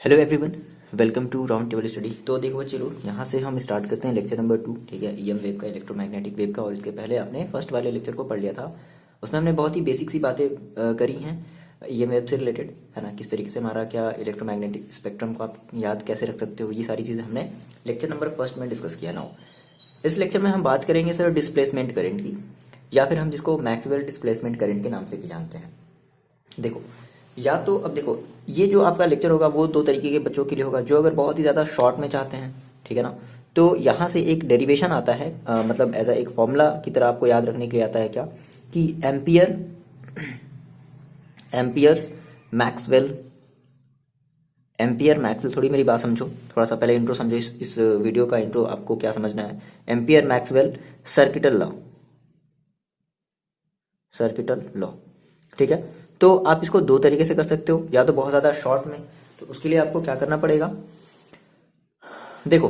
Hello everyone, welcome to Round Table Study. तो देखो चलो यहाँ से हम स्टार्ट करते हैं लेक्चर नंबर 2। ठीक है, ईएम वेव का, इलेक्ट्रोमैग्नेटिक वेव का। और इसके पहले आपने फर्स्ट वाले लेक्चर को पढ़ लिया था, उसमें हमने बहुत ही बेसिक सी बातें करी हैं ईएम वेव से रिलेटेड, है ना। किस तरीके से हमारा क्या इलेक्ट्रोमैग्नेटिक स्पेक्ट्रम को आप याद कैसे रख सकते हो, ये सारी चीज़ें हमने लेक्चर नंबर फर्स्ट में डिस्कस किया ना। इस लेक्चर में हम बात करेंगे सर डिस्प्लेसमेंट करंट की, या फिर हम जिसको मैक्सवेल डिस्प्लेसमेंट करंट के नाम से भी जानते हैं। देखो, या तो अब देखो, ये जो आपका लेक्चर होगा वो दो तरीके के बच्चों के लिए होगा। जो अगर बहुत ही ज़्यादा शॉर्ट में चाहते हैं, ठीक है ना, तो यहाँ से एक डेरिवेशन आता है, मतलब एज अ एक फॉर्मूला की तरह आपको याद रखने के लिए आता है क्या, कि एम्पियर्स मैक्सवेल थोड़ी मेरी बात समझो, थोड़ा सा पहले इंट्रो समझो। इस वीडियो का इंट्रो आपको क्या समझना है। एम्पियर मैक्सवेल सर्किटल लॉ, ठीक है। तो आप इसको दो तरीके से कर सकते हो, या तो बहुत ज्यादा शॉर्ट में। तो उसके लिए आपको क्या करना पड़ेगा, देखो,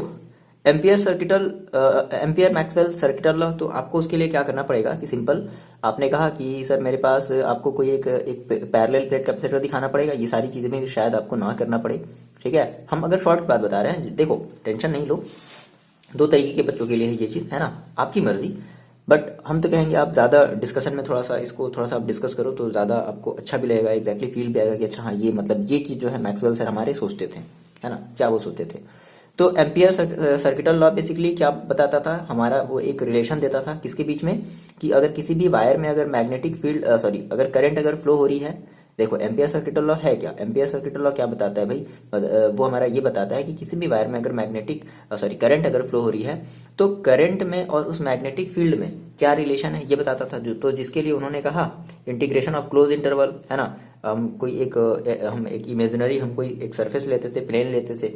एम्पियर मैक्सवेल सर्किटल लॉ। तो आपको उसके लिए क्या करना पड़ेगा कि सिंपल, आपने कहा कि सर मेरे पास, आपको कोई एक पैरेलल प्लेट कैपेसिटर दिखाना पड़ेगा। ये सारी चीजें भी शायद आपको ना करना पड़े, ठीक है। हम अगर शॉर्ट की बात बता रहे हैं, देखो टेंशन नहीं लो, दो तरीके के बच्चों के लिए है ये चीज, है ना, आपकी मर्जी। बट हम तो कहेंगे आप ज्यादा डिस्कशन में थोड़ा सा इसको थोड़ा सा आप डिस्कस करो तो ज्यादा आपको अच्छा भी लगेगा, एग्जैक्टली फील भी आएगा कि अच्छा हाँ, ये मतलब ये चीज जो है मैक्सवेल सर हमारे सोचते थे, है ना, क्या वो सोचते थे। तो एम्पियर सर्किटल लॉ बेसिकली क्या बताता था, हमारा वो एक रिलेशन देता था किसके बीच में, कि अगर किसी भी वायर में अगर मैग्नेटिक फील्ड अगर करंट अगर फ्लो हो रही है। देखो एम्पियर सर्किटल लॉ है क्या, एम्पियर सर्किटल लॉ क्या बताता है भाई, वो हमारा ये बताता है कि किसी भी वायर में अगर करंट अगर फ्लो हो रही है, तो करंट में और उस मैग्नेटिक फील्ड में क्या रिलेशन है ये बताता था। जो तो जिसके लिए उन्होंने कहा इंटीग्रेशन ऑफ क्लोज इंटरवल, है ना। हम एक इमेजिनरी, हम कोई एक सरफेस लेते थे, प्लेन लेते थे,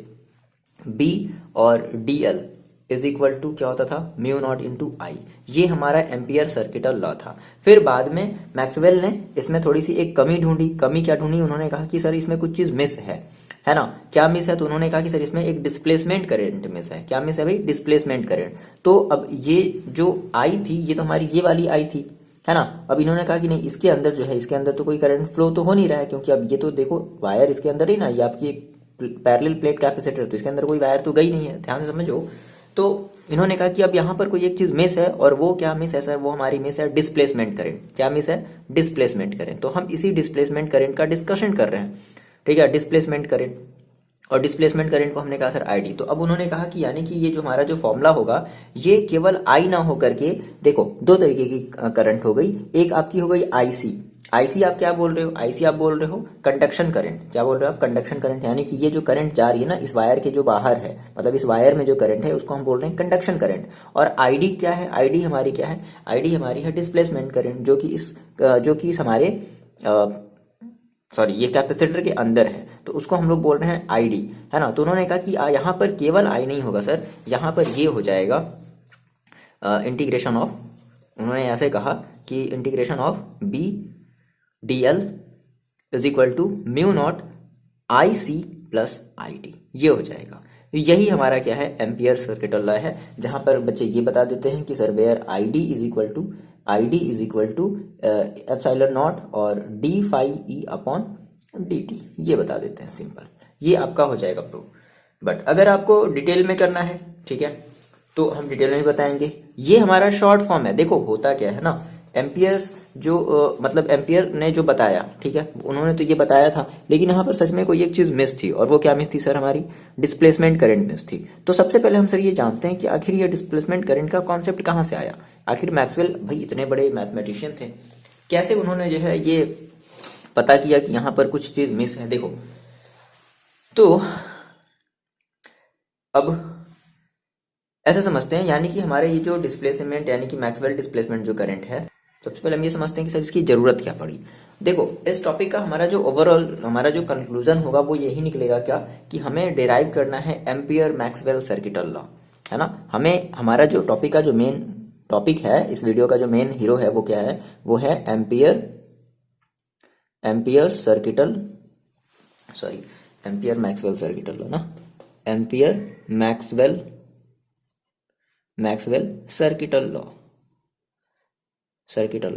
बी और D L is equal to क्या होता था, म्यू नॉट इंटू आई। ये हमारा एम्पियर सर्किटल लॉ था। फिर बाद में मैक्सवेल ने इसमें थोड़ी सी एक कमी ढूंढी। कमी क्या ढूंढी, उन्होंने कहा कि सर इसमें कुछ चीज मिस है ना। क्या मिस है, तो उन्होंने कहा कि सर इसमें एक डिस्प्लेसमेंट करंट मिस है। क्या मिस है भाई, डिस्प्लेसमेंट करंट। तो अब ये जो आई थी, ये तो हमारी ये वाली आई थी, है ना। अब इन्होंने कहा कि नहीं, इसके अंदर जो है, इसके अंदर तो कोई करंट फ्लो तो हो नहीं रहा है, क्योंकि अब ये तो देखो वायर इसके अंदर ही ना, ये आपकी पैरेलल प्लेट कैपेसिटर, तो इसके अंदर कोई वायर तो गई नहीं है, ध्यान से समझो। तो इन्होंने कहा कि अब यहाँ पर कोई एक चीज मिस है, और वो क्या मिस है सर, वो हमारी मिस है डिस्प्लेसमेंट करंट। क्या मिस है, डिस्प्लेसमेंट करंट। तो हम इसी डिस्प्लेसमेंट करंट का डिस्कशन कर रहे हैं, ठीक है, डिस्प्लेसमेंट करंट। और डिस्प्लेसमेंट करंट को हमने कहा सर आईडी। तो अब उन्होंने कहा कि यानी कि ये जो हमारा जो फॉर्मूला होगा, ये केवल आई ना हो करके, देखो दो तरीके की करंट हो गई। एक आपकी हो गई आईसी। आईसी आप क्या बोल रहे हो, आईसी आप बोल रहे हो कंडक्शन करंट। क्या बोल रहे हो आप, कंडक्शन करंट। यानी कि ये जो करंट जा रही है ना इस वायर के जो बाहर है, मतलब इस वायर में जो करंट है, उसको हम बोल रहे हैं कंडक्शन करंट। और आईडी क्या है, आईडी हमारी क्या है, आईडी हमारी है डिस्प्लेसमेंट करंट, जो कि इस हमारे ये कैपेसिटर के अंदर है, तो उसको हम लोग बोल रहे हैं आईडी, है ना। तो उन्होंने कहा कि यहाँ पर केवल आई नहीं होगा सर, यहाँ पर ये हो जाएगा इंटीग्रेशन ऑफ, उन्होंने ऐसे कहा कि integration of B D L is equal to mu not I C plus I D, ये हो जाएगा। तो यही हमारा क्या है, एम्पियर सर्किटल लॉ है, जहां पर बच्चे ये बता देते हैं कि sir where I D is equal to epsilon not और D phi E upon D T, ये बता देते हैं सिंपल। ये आपका हो जाएगा प्रूफ। बट अगर आपको डिटेल में करना है, ठीक है, तो हम डिटेल में बताएंगे। ये हमारा शॉर्ट फॉर्म है। देखो होता क्या है ना, एम्पियर्स जो मतलब एम्पियर ने जो बताया, ठीक है, उन्होंने तो ये बताया था, लेकिन यहाँ पर सच में कोई एक चीज मिस थी। और वो क्या मिस थी सर, हमारी डिस्प्लेसमेंट करंट मिस थी। तो सबसे पहले हम सर ये जानते हैं कि आखिर ये डिस्प्लेसमेंट करंट का कॉन्सेप्ट कहाँ से आया। आखिर मैक्सवेल भाई इतने बड़े मैथमेटिशियन थे, कैसे उन्होंने जो है ये पता किया कि यहाँ पर कुछ चीज मिस है। देखो, तो अब ऐसे समझते हैं, यानी कि हमारे ये जो डिस्प्लेसमेंट, यानी कि मैक्सवेल डिस्प्लेसमेंट जो करंट है, सबसे पहले हम ये समझते हैं कि सर इसकी जरूरत क्या पड़ी। देखो इस टॉपिक का हमारा जो ओवरऑल हमारा जो कंक्लूजन होगा वो यही निकलेगा क्या, कि हमें डिराइव करना है एम्पियर मैक्सवेल सर्किटल लॉ, है ना। हमें हमारा जो टॉपिक का जो मेन टॉपिक है, इस वीडियो का जो मेन हीरो है वो क्या है, वो है ampere circuital ampere Maxwell circuital law ना, एम्पियर मैक्सवेल सर्किटल लॉ।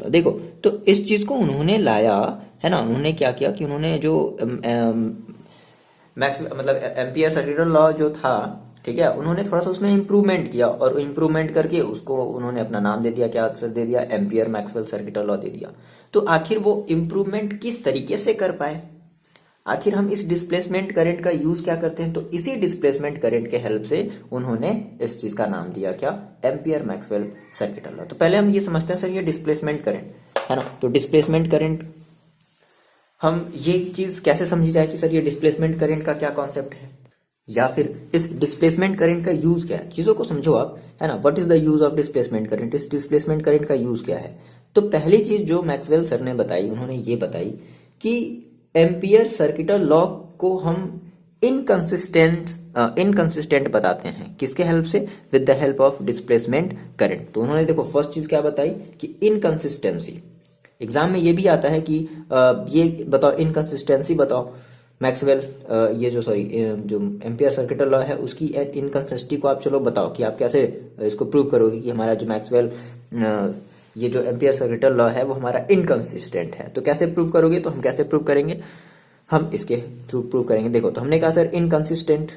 देखो, तो इस चीज को उन्होंने लाया, है ना। उन्होंने क्या किया कि उन्होंने जो मैक्स मतलब एम्पियर सर्किटल लॉ जो था, ठीक है, उन्होंने थोड़ा सा उसमें इम्प्रूवमेंट किया और इम्प्रूवमेंट करके उसको उन्होंने अपना नाम दे दिया, क्या आंसर दे दिया, एम्पियर मैक्सवेल सर्किटल लॉ दे दिया। तो आखिर वो इम्प्रूवमेंट किस तरीके से कर पाए, आखिर हम इस डिस्प्लेसमेंट करंट का यूज क्या करते हैं, तो इसी डिस्प्लेसमेंट करंट के हेल्प से उन्होंने इस चीज का नाम दिया क्या, एम्पियर मैक्सवेल सर्किटल लॉ। तो पहले हम ये समझते हैं सर ये डिस्प्लेसमेंट करंट है ना, तो डिस्प्लेसमेंट करंट हम ये चीज कैसे समझी जाए कि सर ये डिस्प्लेसमेंट करंट का क्या कॉन्सेप्ट है, या फिर इस डिस्प्लेसमेंट करंट का यूज क्या है, चीजों को समझो आप, है ना। What is the use of displacement current, इस डिस्प्लेसमेंट करंट का यूज क्या है। तो पहली चीज जो मैक्सवेल सर ने बताई, उन्होंने ये बताई कि एम्पियर सर्किटल लॉ को हम इनकंसिस्टेंट बताते हैं, किसके हेल्प से, with the help of displacement current. तो उन्होंने देखो फर्स्ट चीज क्या बताई कि इनकंसिस्टेंसी। एग्जाम में ये भी आता है कि ये बताओ इनकंसिस्टेंसी बताओ मैक्सवेल ये जो सॉरी जो एम्पियर सर्किटल लॉ है उसकी इनकंसिस्टेंसी को आप चलो बताओ कि आप कैसे इसको प्रूव करोगे कि हमारा जो मैक्सवेल ये जो एम्पियर सर्किटल लॉ है वो हमारा इनकंसिस्टेंट है। तो कैसे प्रूव करोगे, तो हम कैसे प्रूव करेंगे, हम इसके थ्रू प्रूव करेंगे। देखो तो हमने कहा sir inconsistent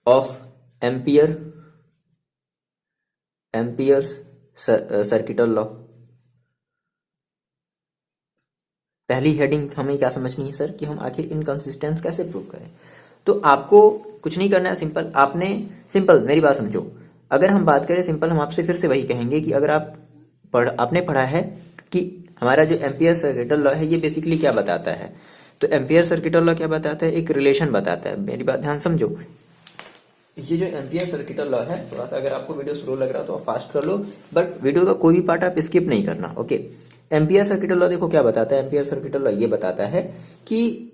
of amperes circuital law. पहली हेडिंग हमें क्या समझनी है सर कि हम आखिर इनकंसिस्टेंस कैसे प्रूव करें। तो आपको कुछ नहीं करना है, सिंपल मेरी बात समझो। अगर हम बात करें सिंपल, हम आपसे फिर से वही कहेंगे कि अगर आपने पढ़ा है कि हमारा जो एम्पियर सर्किटल लॉ है ये बेसिकली क्या बताता है, तो एम्पियर सर्किटल लॉ क्या बताता है, एक रिलेशन बताता है। मेरी बात ध्यान समझो, ये जो एम्पियर सर्किटल लॉ है, थोड़ा सा अगर आपको वीडियो स्लो लग रहा हो तो आप फास्ट कर लो, बट वीडियो का कोई भी पार्ट आप स्किप नहीं करना, ओके। एम्पियर सर्किटल लॉ देखो क्या बताता है, एम्पियर सर्किटल लॉ ये बताता है कि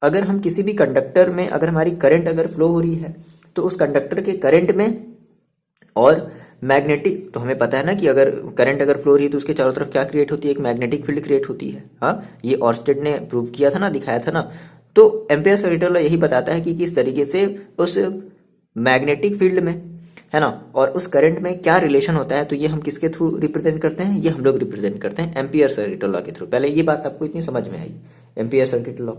अगर हम किसी भी कंडक्टर में अगर हमारी करंट अगर फ्लो हो रही है तो उस कंडक्टर के करंट में और मैग्नेटिक, तो हमें पता है ना कि अगर करंट अगर फ्लो रही है तो उसके चारों तरफ क्या क्रिएट होती है, एक मैग्नेटिक फील्ड क्रिएट होती है। हाँ, ये ऑर्स्टेड ने प्रूव किया था ना, दिखाया था ना। तो एम्पियर सर्किटल लॉ यही बताता है कि किस तरीके से उस मैग्नेटिक फील्ड में, है ना, और उस करंट में क्या रिलेशन होता है। तो ये हम किसके थ्रू रिप्रेजेंट करते हैं, ये हम लोग रिप्रेजेंट करते हैं एम्पियर सर्किटल लॉ के थ्रू। पहले ये बात आपको इतनी समझ में आई, एम्पियर सर्किटल लॉ।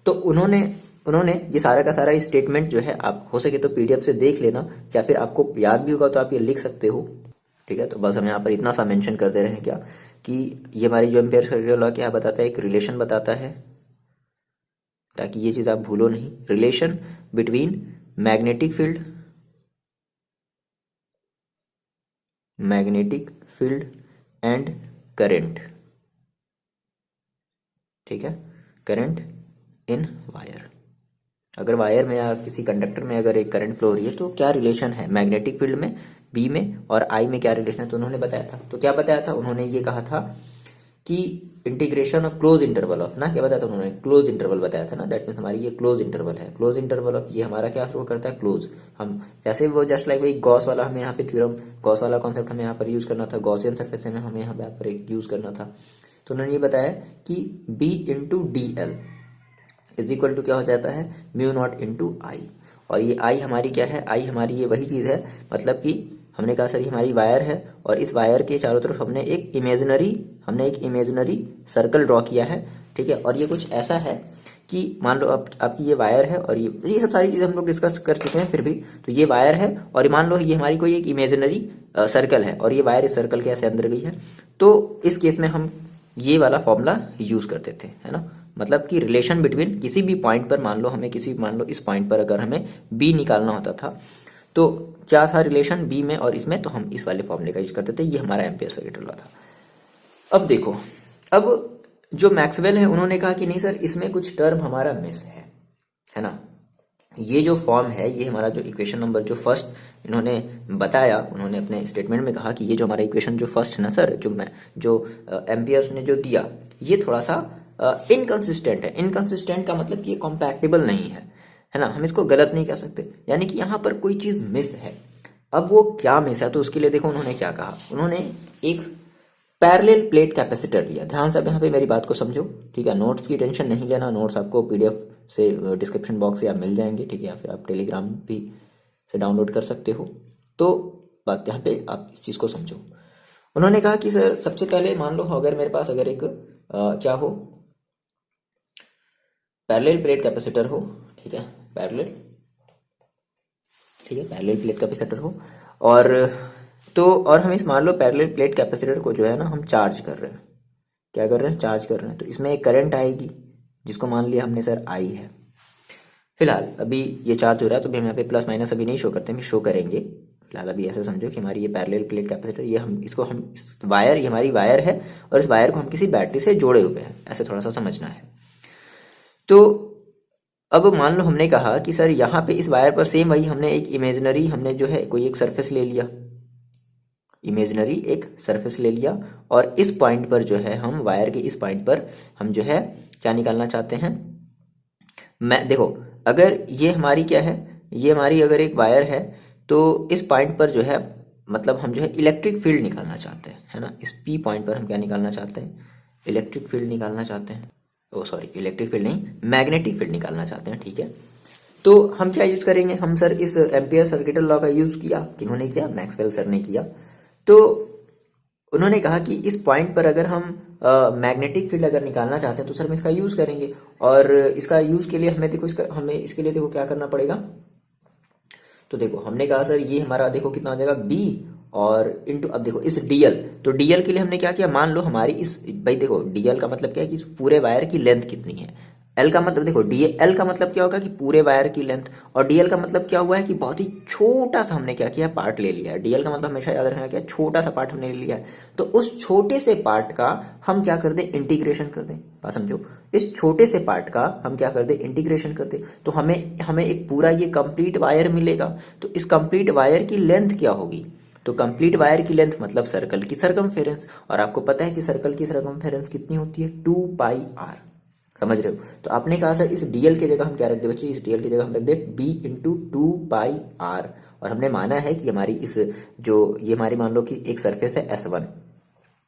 तो उन्होंने ये सारा का सारा स्टेटमेंट जो है, आप हो सके तो पीडीएफ से देख लेना, या फिर आपको याद भी होगा तो आप ये लिख सकते हो, ठीक है। तो बस हम यहाँ पर इतना सा मेंशन कर दे रहे हैं क्या कि ये हमारी जो एम्पियर सर्किटल लॉ क्या बताता है, एक रिलेशन बताता है, ताकि ये चीज आप भूलो नहीं, relation between magnetic field and current, ठीक है, करंट इन वायर। अगर वायर में या किसी कंडक्टर में अगर एक करंट फ्लो हो रही है तो क्या रिलेशन है मैग्नेटिक फील्ड में, बी में, और आई में क्या रिलेशन है, तो उन्होंने बताया था। तो क्या बताया था, उन्होंने ये कहा था कि integration of close interval of, ना क्या बताया था उन्होंने, क्लोज इंटरवल बताया था ना, दैट मीन्स हमारी ये क्लोज इंटरवल है, क्लोज इंटरवल ऑफ ये हमारा क्या शो करता है, क्लोज। हम जैसे वो जस्ट लाइक वही गॉस वाला हमें यहाँ पे थ्योरम, गॉस वाला कॉन्सेप्ट हमें यहाँ पर यूज करना था, गॉसियन सरफेस में हमें यहाँ पर यूज करना था। तो उन्होंने ये बताया कि B into D L is equal to क्या हो जाता है, म्यू नॉट इंटू आई। और ये आई हमारी क्या है, आई हमारी ये वही चीज है, मतलब कि हमने कहा सर ये हमारी वायर है और इस वायर के चारों तरफ हमने एक इमेजिनरी सर्कल ड्रॉ किया है, ठीक है। और ये कुछ ऐसा है कि मान लो आपकी ये वायर है और ये सब सारी चीजें हम लोग डिस्कस कर चुके हैं, फिर भी तो ये वायर है और मान लो ये हमारी कोई एक इमेजिनरी सर्कल है और ये वायर इस सर्कल के ऐसे अंदर गई है। तो इस केस में हम ये वाला फॉर्मूला यूज करते थे, है ना, मतलब कि रिलेशन बिटवीन किसी भी पॉइंट पर, मान लो इस पॉइंट पर अगर हमें बी निकालना होता था तो क्या था रिलेशन बी में और इसमें, तो हम इस वाले फॉर्मूले का यूज करते थे। ये हमारा एम्पियर सर्किटल लॉ था। अब देखो, अब जो मैक्सवेल है उन्होंने कहा कि नहीं सर इसमें कुछ टर्म हमारा मिस है ना। ये जो फॉर्म है, ये हमारा जो इक्वेशन नंबर जो फर्स्ट इन्होंने बताया, उन्होंने अपने स्टेटमेंट में कहा कि ये जो हमारा इक्वेशन जो फर्स्ट है ना सर, जो एम्पियर्स ने जो दिया, ये थोड़ा सा इनकंसिस्टेंट है। इनकंसिस्टेंट का मतलब कि ये कॉम्पैक्टेबल नहीं है ना, हम इसको गलत नहीं कह सकते, यानी कि यहाँ पर कोई चीज मिस है। अब वो क्या मिस है, तो उसके लिए देखो उन्होंने क्या कहा, उन्होंने एक पैरेलल प्लेट कैपेसिटर लिया। ध्यान से अब यहाँ पे मेरी बात को समझो, ठीक है। नोट्स की टेंशन नहीं लेना, नोट्स आपको पीडीएफ से डिस्क्रिप्शन बॉक्स से आप मिल जाएंगे, ठीक है, या फिर आप टेलीग्राम भी से डाउनलोड कर सकते हो। तो बात यहाँ पे आप इस चीज को समझो। उन्होंने कहा कि सर सबसे पहले मान लो अगर मेरे पास अगर एक क्या हो, पैरेलल प्लेट कैपेसिटर हो, ठीक है, पैरेलल, ठीक है, पैरेलल प्लेट कैपेसिटर हो, और तो और हम इस मान लो पैरेलल प्लेट कैपेसिटर को जो है ना हम चार्ज कर रहे हैं, क्या कर रहे हैं, चार्ज कर रहे हैं, तो इसमें एक करंट आएगी जिसको मान लिया हमने सर आई है। फिलहाल अभी ये चार्ज हो रहा है तो भी हम यहाँ पे प्लस माइनस अभी नहीं शो करते, हम शो करेंगे। फिलहाल अभी ऐसे समझो कि हमारी ये पैरेलल प्लेट कैपेसिटर, ये हम इसको हम इस वायर, ये हमारी वायर है और इस वायर को हम किसी बैटरी से जोड़े हुए हैं, ऐसे थोड़ा सा समझना है। तो अब मान लो हमने कहा कि सर यहाँ पे इस वायर पर सेम वही हमने एक इमेजिनरी, हमने जो है कोई एक सरफेस ले लिया, इमेजिनरी एक सरफेस ले लिया, और इस पॉइंट पर जो है हम वायर के इस पॉइंट पर हम जो है क्या निकालना चाहते हैं, मैं देखो अगर ये हमारी क्या है, ये हमारी अगर एक वायर है तो इस पॉइंट पर जो है मतलब हम जो है इलेक्ट्रिक फील्ड निकालना चाहते हैं, है ना। इस पी पॉइंट पर हम क्या निकालना चाहते हैं, इलेक्ट्रिक फील्ड निकालना चाहते हैं, ओ सॉरी इलेक्ट्रिक फील्ड नहीं, मैग्नेटिक फील्ड निकालना चाहते हैं, ठीक है। तो हम क्या यूज करेंगे, हम सर इस एम्पियर सर्किटल लॉ का यूज किया, किन्होंने किया, मैक्सवेल सर ने किया। तो उन्होंने कहा कि इस पॉइंट पर अगर हम मैग्नेटिक फील्ड अगर निकालना चाहते हैं तो सर हम इसका यूज करेंगे, और इसका यूज के लिए हमें देखो हमें इसके लिए देखो क्या करना पड़ेगा। तो देखो हमने कहा सर ये हमारा देखो कितना हो जाएगा बी, और इंटू अब देखो इस डीएल, तो डीएल के लिए हमने क्या किया, मान लो हमारी इस भाई देखो डीएल का मतलब क्या है कि इस पूरे वायर की लेंथ कितनी है, एल का मतलब देखो एल का मतलब क्या होगा कि पूरे वायर की लेंथ, और डीएल का मतलब क्या हुआ है कि बहुत ही छोटा सा हमने क्या किया, पार्ट ले लिया है। डीएल का मतलब हमेशा याद रखना, क्या छोटा सा पार्ट हमने ले लिया है, तो उस छोटे से पार्ट का हम क्या कर दें, इंटीग्रेशन कर दें। बात समझो, इस छोटे से पार्ट का हम क्या कर दें, इंटीग्रेशन कर दें, तो हमें हमें एक पूरा ये कंप्लीट वायर मिलेगा। तो इस कंप्लीट वायर की लेंथ क्या होगी, तो कंप्लीट वायर की लेंथ मतलब सर्कल की सरकमफेरेंस, और आपको पता है कि सर्कल की सरकमफेरेंस कितनी होती है, 2πr, समझ रहे हो। तो आपने कहा सर इस डीएल की जगह हम क्या रख दे बच्चे, इस डीएल की जगह हम रख दे बी इंटू 2πr, और हमने माना है कि हमारी इस जो ये हमारी मान लो कि एक सरफेस है S1,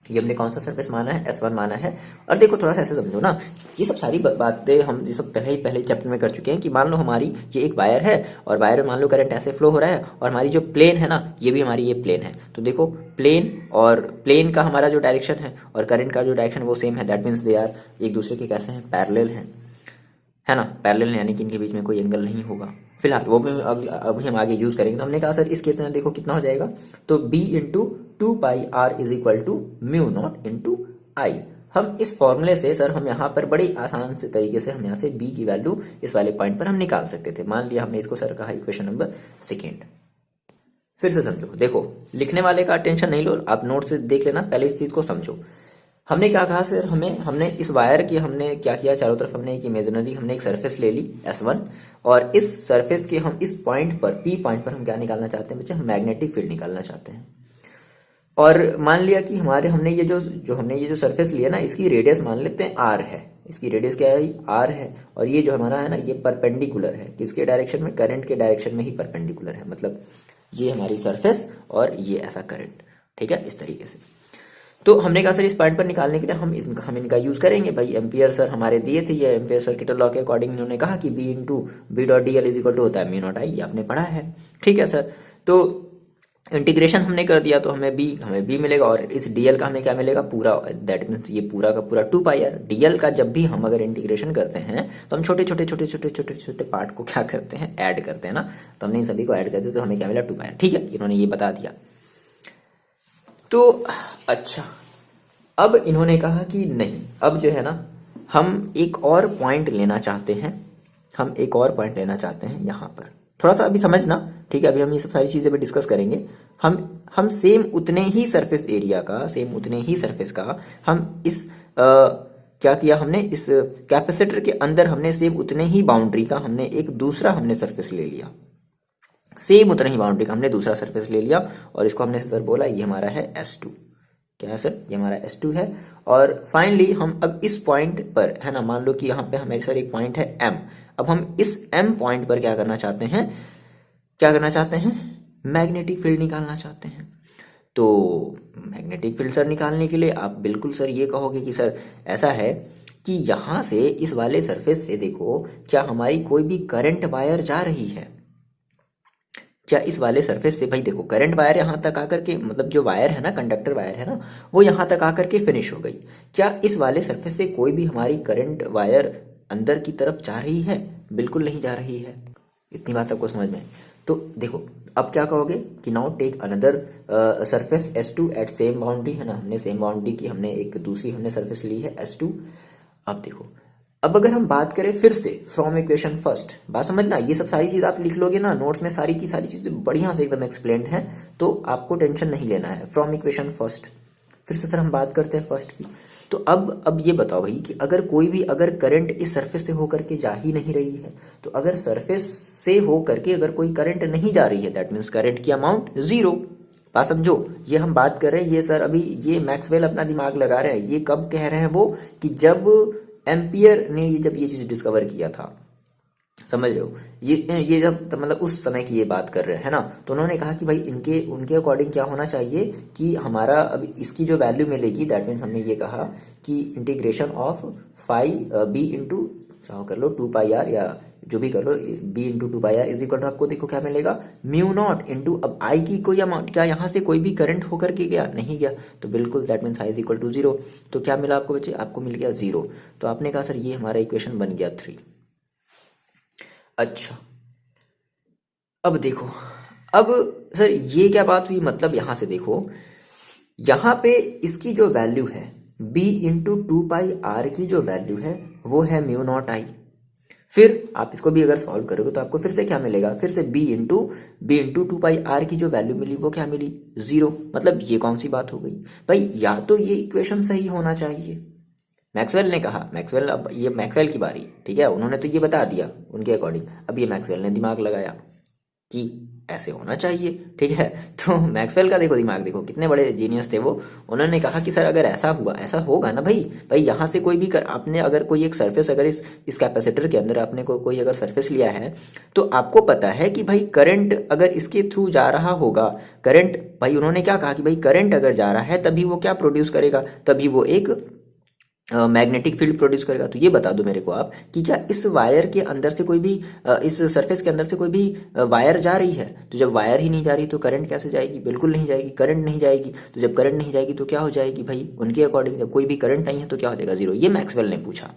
ये हमने कौन सा सरफेस माना है, S1 माना है। और देखो थोड़ा सा ऐसे समझो ना, ये सब सारी बातें हम ये सब पहले चैप्टर में कर चुके हैं कि मान लो हमारी ये एक वायर है, और वायर में मान लो करंट ऐसे फ्लो हो रहा है, और हमारी जो प्लेन है ना, ये भी हमारी ये प्लेन है। तो देखो प्लेन और प्लेन का हमारा जो डायरेक्शन है और करंट का जो डायरेक्शन वो सेम है, दैट मीन्स दे आर एक दूसरे के कैसे हैं, पैरेलल हैं, है ना, पैरेलल यानी कि इनके बीच में कोई एंगल नहीं होगा। फिलहाल वो भी अभी हम आगे यूज करेंगे। तो हमने कहा सर इस केस में देखो कितना हो जाएगा, तो b into 2πr is equal to mu not into I. हम इस फॉर्मूले से सर हम यहाँ पर बड़ी आसान से तरीके से हम यहाँ से b की वैल्यू इस वाले पॉइंट पर हम निकाल सकते थे। मान लिया हमने इसको सर कहा इक्वेशन नंबर 2। फिर से समझो, देखो लिखने वाले का टेंशन नहीं लो, आप नोट से देख लेना, पहले इस चीज को समझो। हमने क्या कहा सर, हमने इस वायर की हमने क्या किया, चारों तरफ हमने एक इमेजिनरी हमने एक सरफेस ले ली S1, और इस सरफेस के हम इस पॉइंट पर P पॉइंट पर हम क्या निकालना चाहते हैं बच्चे, हम मैग्नेटिक फील्ड निकालना चाहते हैं। और मान लिया कि हमने ये जो सरफेस लिया ना, इसकी रेडियस मान लेते हैं R है, इसकी रेडियस क्या है, R है, और ये जो हमारा है ना ये परपेंडिकुलर है, किसके डायरेक्शन में, करंट के डायरेक्शन में ही परपेंडिकुलर है, मतलब ये हमारी सरफेस और ये ऐसा करंट, ठीक है, इस तरीके से। तो हमने कहा सर इस पॉइंट पर निकालने के लिए हम इनका यूज करेंगे। भाई एम्पियर सर हमारे दिए थे, ये एम्पियर सर्किटल लॉ के अकॉर्डिंग इन्होंने कहा कि B into B dot D L is equal to होता है म्यू नॉट आई, ये आपने पढ़ा है, ठीक है सर। तो इंटीग्रेशन हमने कर दिया तो हमें बी मिलेगा, और इस डीएल का हमें क्या मिलेगा, पूरा, दैट मीन्स ये पूरा का पूरा 2πr। डीएल का जब भी हम अगर इंटीग्रेशन करते हैं तो हम छोटे छोटे पार्ट को क्या करते हैं, ऐड करते हैं ना, तो हमने इन सभी को ऐड करते हैं तो हमें क्या मिला 2πr, ठीक है, इन्होंने ये बता दिया। तो अच्छा, अब इन्होंने कहा कि नहीं, अब जो है ना हम एक और पॉइंट लेना चाहते हैं, यहाँ पर थोड़ा सा अभी समझना, ठीक है, अभी हम ये सब सारी चीजें भी डिस्कस करेंगे। हम सेम उतने ही सरफेस एरिया का, सेम उतने ही सरफेस का हम इस क्या किया, हमने इस कैपेसिटर के अंदर हमने सेम उतने ही बाउंड्री का हमने एक दूसरा हमने सरफेस ले लिया, सेम उतना ही बाउंड्री का हमने दूसरा सरफेस ले लिया, और इसको हमने सर बोला ये हमारा है S2, क्या है सर, ये हमारा S2 है। और फाइनली हम अब इस पॉइंट पर, है ना, मान लो कि यहाँ पे हमारे सर एक पॉइंट है M, अब हम इस M पॉइंट पर क्या करना चाहते हैं, मैग्नेटिक फील्ड निकालना चाहते हैं। तो मैग्नेटिक फील्ड सर निकालने के लिए आप बिल्कुल सर ये कहोगे कि सर ऐसा है कि यहां से इस वाले सरफेस से देखो क्या हमारी कोई भी करंट वायर जा रही है, क्या इस वाले सरफेस से, भाई देखो करंट वायर यहां तक आकर के, मतलब जो वायर है ना, कंडक्टर वायर है ना, वो यहां तक आकर के फिनिश हो गई, क्या इस वाले सरफेस से कोई भी हमारी करंट वायर अंदर की तरफ जा रही है? बिल्कुल नहीं जा रही है। इतनी बात आपको समझ में है? तो देखो अब क्या कहोगे कि now take another surface S2 at same boundary, है ना, हमने सेम बाउंड्री की, हमने एक दूसरी हमने सरफेस ली है S2। अब देखो, अब अगर हम बात करें फिर से फ्रॉम इक्वेशन फर्स्ट, बात समझना, ये सब सारी चीज आप लिख लोगे ना नोट्स में, सारी की सारी चीजें बढ़िया से एकदम एक्सप्लेन्ड है, तो आपको टेंशन नहीं लेना है। फ्रॉम इक्वेशन फर्स्ट, फिर से सर हम बात करते हैं फर्स्ट की। तो अब ये बताओ भाई कि अगर कोई भी अगर करंट इस सरफेस से होकर के जा ही नहीं रही है, तो अगर सरफेस से होकर के अगर कोई करंट नहीं जा रही है, दैट मीन्स करंट की अमाउंट जीरो। बात समझो, ये हम बात कर रहे हैं, ये सर अभी ये मैक्सवेल अपना दिमाग लगा रहे हैं। ये कब कह रहे हैं वो, कि जब एम्पियर ने जब ये चीज डिस्कवर किया था, समझ रहे हो, ये जब तो मतलब उस समय की ये बात कर रहे हैं, है ना। तो उन्होंने कहा कि भाई इनके उनके अकॉर्डिंग क्या होना चाहिए कि हमारा अब इसकी जो वैल्यू मिलेगी, दैट मीन्स हमने ये कहा कि integration of five B into, चाहो कर लो 2 पाई आर या जो भी कर लो, B into 2 pi R is equal to, आपको देखो क्या मिलेगा, म्यू नॉट इंटू, अब आई की कोई अमाउंट, क्या यहाँ से कोई भी करंट होकर के गया, नहीं गया, तो बिल्कुल that means I is equal to 0। तो क्या मिला आपको बच्चे, आपको मिल गया 0। तो आपने कहा सर ये हमारा इक्वेशन बन गया 3। अच्छा, अब देखो, अब सर ये क्या बात हुई, मतलब यहां से देखो, यहां पे इसकी जो वैल्यू है b इंटू 2 पाई आर की जो वैल्यू है वो है म्यू नॉट आई। फिर आप इसको भी अगर सॉल्व करोगे तो आपको फिर से क्या मिलेगा, फिर से b इंटू 2 पाई आर की जो वैल्यू मिली वो क्या मिली, 0। मतलब ये कौन सी बात हो गई भाई, या तो ये इक्वेशन सही होना चाहिए, मैक्सवेल ने कहा, मैक्सवेल, अब ये मैक्सवेल की बारी, ठीक है, उन्होंने तो ये बता दिया उनके अकॉर्डिंग, अब ये मैक्सवेल ने दिमाग लगाया कि ऐसे होना चाहिए, ठीक है। तो मैक्सवेल का देखो दिमाग, देखो कितने बड़े जीनियस थे वो। उन्होंने कहा कि सर अगर ऐसा हुआ, ऐसा होगा ना भाई, यहाँ से कोई भी आपने अगर कोई एक सरफेस, अगर इस कैपेसिटर के अंदर आपने कोई अगर सरफेस लिया है, तो आपको पता है कि भाई करंट अगर इसके थ्रू जा रहा होगा, करंट, भाई उन्होंने क्या कहा कि भाई करंट अगर जा रहा है तभी वो क्या प्रोड्यूस करेगा, तभी वो एक मैग्नेटिक फील्ड प्रोड्यूस करेगा। तो ये बता दो मेरे को आप कि क्या इस वायर के अंदर से कोई भी इस सरफेस के अंदर से कोई भी वायर जा रही है, तो जब वायर ही नहीं जा रही तो करंट कैसे जाएगी, बिल्कुल नहीं जाएगी, करंट नहीं जाएगी। तो जब करंट नहीं जाएगी तो क्या हो जाएगी भाई, उनके अकॉर्डिंग जब कोई भी करंट नहीं है तो क्या हो जाएगा, 0। ये मैक्सवेल ने पूछा,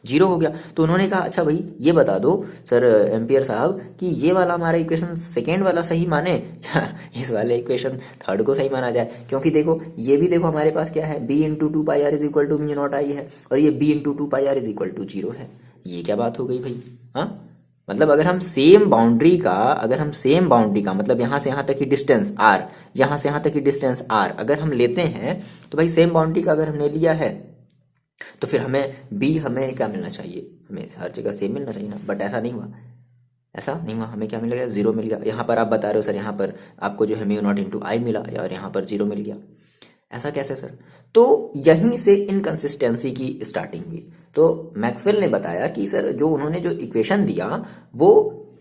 0 हो गया। तो उन्होंने कहा अच्छा भाई ये बता दो सर एम्पियर साहब कि ये वाला हमारा इक्वेशन सेकेंड वाला सही माने या इस वाले इक्वेशन थर्ड को सही माना जाए, क्योंकि देखो ये भी देखो हमारे पास क्या है, b into 2 pi R is equal to mu not I है, और ये b into 2 pi R is equal to 0 है। ये क्या बात हो गई भाई, हाँ, मतलब अगर हम सेम बाउंड्री का मतलब यहाँ से यहाँ तक की डिस्टेंस r, यहाँ से यहाँ तक की डिस्टेंस r अगर हम लेते हैं, तो भाई सेम बाउंड्री का अगर हमने लिया है तो फिर हमें क्या मिलना चाहिए, हमें हर जगह सेम मिलना चाहिए ना, बट ऐसा नहीं हुआ, ऐसा नहीं हुआ, हमें क्या मिल गया, 0 मिल गया। यहाँ पर आप बता रहे हो सर यहाँ पर आपको जो है म्यू नॉट इंटू आई मिला और यहाँ पर 0 मिल गया, ऐसा कैसे सर। तो यहीं से इनकंसिस्टेंसी की स्टार्टिंग हुई। तो मैक्सवेल ने बताया कि सर जो उन्होंने जो इक्वेशन दिया वो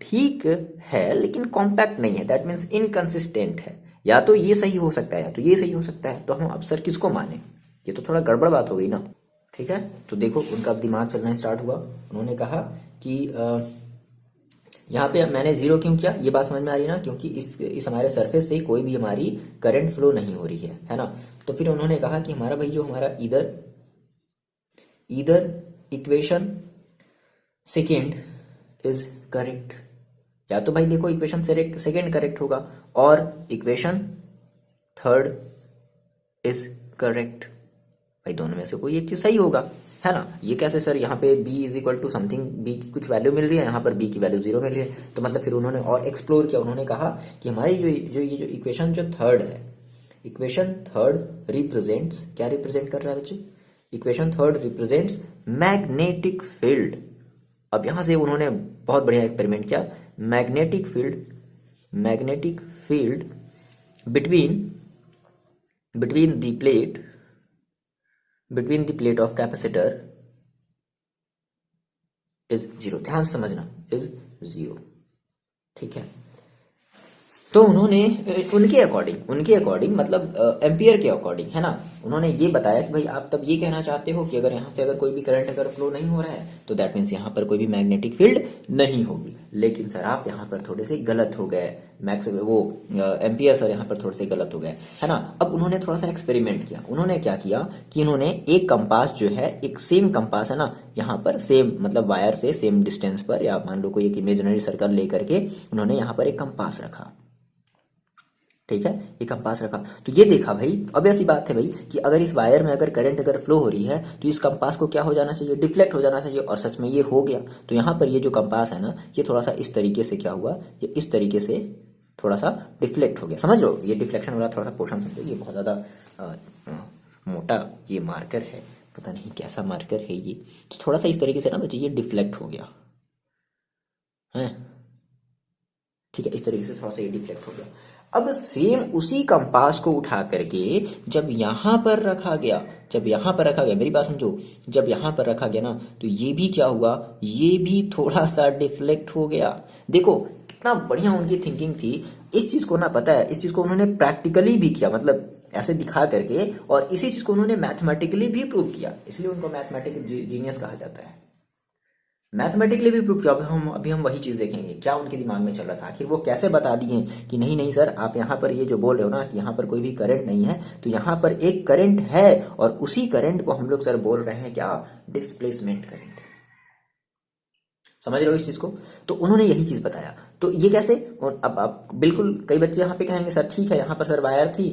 ठीक है लेकिन कॉम्पैक्ट नहीं है, दैट मीन्स इनकंसिस्टेंट है, या तो ये सही हो सकता है या तो ये सही हो सकता है। तो हम अब सर किसको माने, ये तो थोड़ा गड़बड़ बात हो गई ना, ठीक है। तो देखो उनका अब दिमाग चलना स्टार्ट हुआ, उन्होंने कहा कि यहाँ पे मैंने 0 क्यों किया, ये बात समझ में आ रही है ना, क्योंकि इस हमारे सरफेस से कोई भी हमारी करंट फ्लो नहीं हो रही है ना। तो फिर उन्होंने कहा कि हमारा भाई जो हमारा इधर इक्वेशन सेकेंड इज करेक्ट, या तो भाई देखो इक्वेशन सेकेंड करेक्ट होगा और इक्वेशन थर्ड इज करेक्ट, भाई दोनों में से कोई एक चीज सही होगा, है ना। ये कैसे सर, यहाँ पे b is equal to something, b की कुछ वैल्यू मिल रही है, यहाँ पर b की वैल्यू 0 मिल रही है। तो मतलब फिर उन्होंने और एक्सप्लोर किया, उन्होंने कहा कि हमारी जो इक्वेशन जो थर्ड है, इक्वेशन थर्ड रिप्रेजेंट्स, क्या रिप्रेजेंट कर रहा है बच्चे, equation third represents magnetic field. अब यहां से उन्होंने बहुत बढ़िया एक्सपेरिमेंट किया, magnetic field between the plate of capacitor is 0। ध्यान से समझना, इज 0, ठीक है। तो उन्होंने उनके अकॉर्डिंग मतलब एम्पियर के अकॉर्डिंग, है ना, उन्होंने ये बताया कि भाई आप तब ये कहना चाहते हो कि अगर यहाँ से अगर कोई भी करंट अगर फ्लो नहीं हो रहा है तो दैट मीन्स यहाँ पर कोई भी मैग्नेटिक फील्ड नहीं होगी। लेकिन सर आप यहाँ पर थोड़े से गलत हो गए, मैक्स वो एम्पियर सर यहाँ पर थोड़े से गलत हो गए, है ना। अब उन्होंने थोड़ा सा एक्सपेरिमेंट किया। उन्होंने क्या किया कि उन्होंने एक कंपास जो है, एक सेम कंपास है ना, यहाँ पर सेम मतलब वायर से सेम डिस्टेंस पर, या मान लो कोई एक इमेजिनरी सर्कल लेकर के उन्होंने यहाँ पर एक कंपास रखा, ठीक है, ये कंपास रखा। तो ये देखा भाई, अब ऐसी बात है भाई कि अगर इस वायर में अगर करंट अगर फ्लो हो रही है तो इस कंपास को क्या हो जाना चाहिए, डिफ्लेक्ट हो जाना चाहिए, और सच में ये हो गया। तो यहाँ पर ये जो कंपास है ना, ये थोड़ा सा इस तरीके से क्या हुआ, ये इस तरीके से थोड़ा सा डिफ्लेक्ट हो गया, समझ लो, ये डिफ्लेक्शन वाला थोड़ा सा पोर्शन समझो। ये बहुत ज़्यादा मोटा ये मार्कर है, पता नहीं कैसा मार्कर है ये, तो थोड़ा सा इस तरीके से ना बच्चे ये डिफ्लेक्ट हो गया है, ठीक है, इस तरीके से थोड़ा सा ये डिफ्लेक्ट हो गया। अब सेम उसी कंपास को उठा करके जब यहाँ पर रखा गया, मेरी बात समझो, जब यहाँ पर रखा गया ना, तो ये भी क्या हुआ, ये भी थोड़ा सा डिफ्लेक्ट हो गया। देखो कितना बढ़िया उनकी थिंकिंग थी। इस चीज को ना, पता है, इस चीज को उन्होंने प्रैक्टिकली भी किया, मतलब ऐसे दिखा करके, और इसी चीज को उन्होंने मैथमेटिकली भी प्रूव किया, इसलिए उनको मैथमेटिकल जीनियस कहा जाता है। मैथमेटिकली भी प्रूव किया। अभी हम वही चीज देखेंगे, क्या उनके दिमाग में चल रहा था, आखिर वो कैसे बता दिए कि नहीं नहीं सर, आप यहाँ पर ये जो बोल रहे हो ना कि यहाँ पर कोई भी करंट नहीं है, तो यहाँ पर एक करंट है, और उसी करंट को हम लोग सर बोल रहे हैं क्या, डिस्प्लेसमेंट करंट। समझ रहे हो इस चीज को। तो उन्होंने यही चीज बताया। तो ये कैसे, और अब आप बिल्कुल, कई बच्चे यहाँ पे कहेंगे सर ठीक है, यहाँ पर सर वायर थी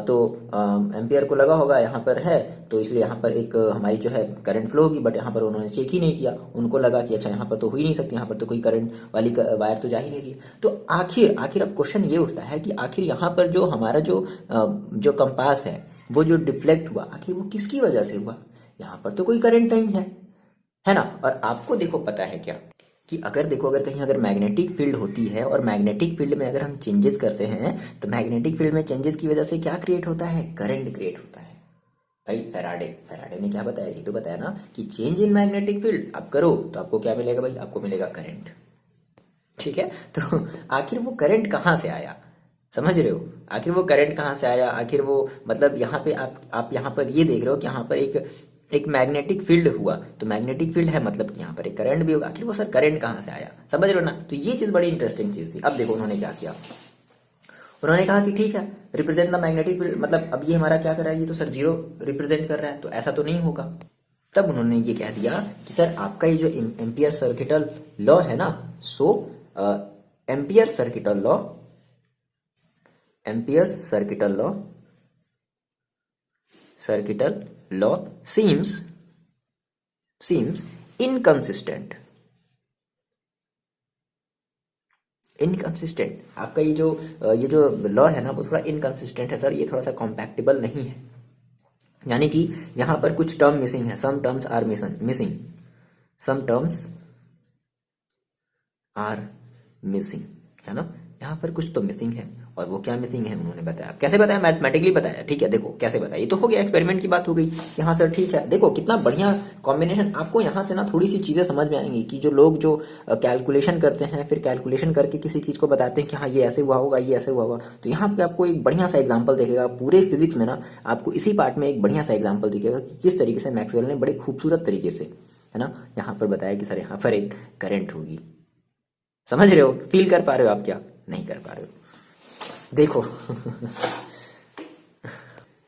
तो एम्पियर को लगा होगा, यहाँ पर है तो इसलिए यहाँ पर एक हमारी जो है करंट फ्लो होगी, बट यहाँ पर उन्होंने चेक ही नहीं किया, उनको लगा कि अच्छा यहाँ पर तो हो ही नहीं सकती, यहाँ पर तो कोई करंट वाली वायर तो जा ही नहीं रही। तो आखिर अब क्वेश्चन ये उठता है कि आखिर यहाँ पर जो हमारा जो कंपास है वो जो डिफ्लेक्ट हुआ, आखिर वो किसकी वजह से हुआ, यहाँ पर तो कोई करंट नहीं है ना। और आपको देखो पता है क्या कि अगर देखो, अगर कहीं अगर मैग्नेटिक फील्ड होती है और मैग्नेटिक फील्ड में अगर हम चेंजेस करते हैं, तो मैग्नेटिक फील्ड में चेंजेस की वजह से क्या क्रिएट होता है, करंट क्रिएट होता है। भाई फैराडे ने क्या बताया, ये तो बताया ना कि चेंज इन मैग्नेटिक फील्ड आप करो तो आपको क्या मिलेगा भाई, आपको मिलेगा करंट, ठीक है। तो आखिर वो करंट कहाँ से आया, समझ रहे हो, आखिर वो करंट कहाँ से आया, आखिर वो मतलब यहाँ पे आप यहाँ पर ये देख रहे हो कि यहाँ पर एक मैग्नेटिक फील्ड हुआ, तो मैग्नेटिक फील्ड है मतलब कि यहाँ पर एक करंट भी होगा, आखिर वो सर करंट कहाँ से आया, समझ रहे हो ना। तो ये चीज बड़ी इंटरेस्टिंग चीज थी। अब देखो उन्होंने क्या किया, उन्होंने कहा कि ठीक है, रिप्रेजेंट द मैग्नेटिक फील्ड, मतलब अब ये हमारा क्या कर रहा है, ये तो सर जीरो रिप्रेजेंट कर रहा है, तो ऐसा तो नहीं होगा। तब उन्होंने ये कह दिया कि सर आपका ये जो एम्पियर सर्किटल लॉ है ना, so ampere circuital law seems inconsistent। आपका ये जो लॉ है ना, वो थोड़ा इनकंसिस्टेंट है सर, ये थोड़ा सा कॉम्पैक्टेबल नहीं है, यानी कि यहाँ पर कुछ टर्म मिसिंग है, सम टर्म्स आर मिसिंग, है ना, यहाँ पर कुछ तो मिसिंग है, और वो क्या मिसिंग है उन्होंने बताया। कैसे बताया, मैथमेटिकली बताया, ठीक है। देखो कैसे बताया, ये तो हो गया, एक्सपेरिमेंट की बात हो गई कि हाँ सर ठीक है। देखो कितना बढ़िया कॉम्बिनेशन, आपको यहाँ से ना थोड़ी सी चीजें समझ में आएंगी कि जो लोग जो कैलकुलेशन करते हैं, फिर कैलकुलेशन करके किसी चीज को बताते हैं कि हाँ ये ऐसे हुआ होगा, ये ऐसे हुआ होगा, तो यहाँ पे आपको एक बढ़िया सा एग्जाम्पल देखेगा पूरे फिजिक्स में ना, आपको इसी पार्ट में एक बढ़िया सा एग्जाम्पल दिखेगा कि किस तरीके से मैक्सवेल ने बड़े खूबसूरत तरीके से, है ना, यहाँ पर बताया कि सर यहाँ पर एक करंट होगी। समझ रहे हो, फील कर पा रहे हो आप, क्या नहीं कर पा रहे हो, देखो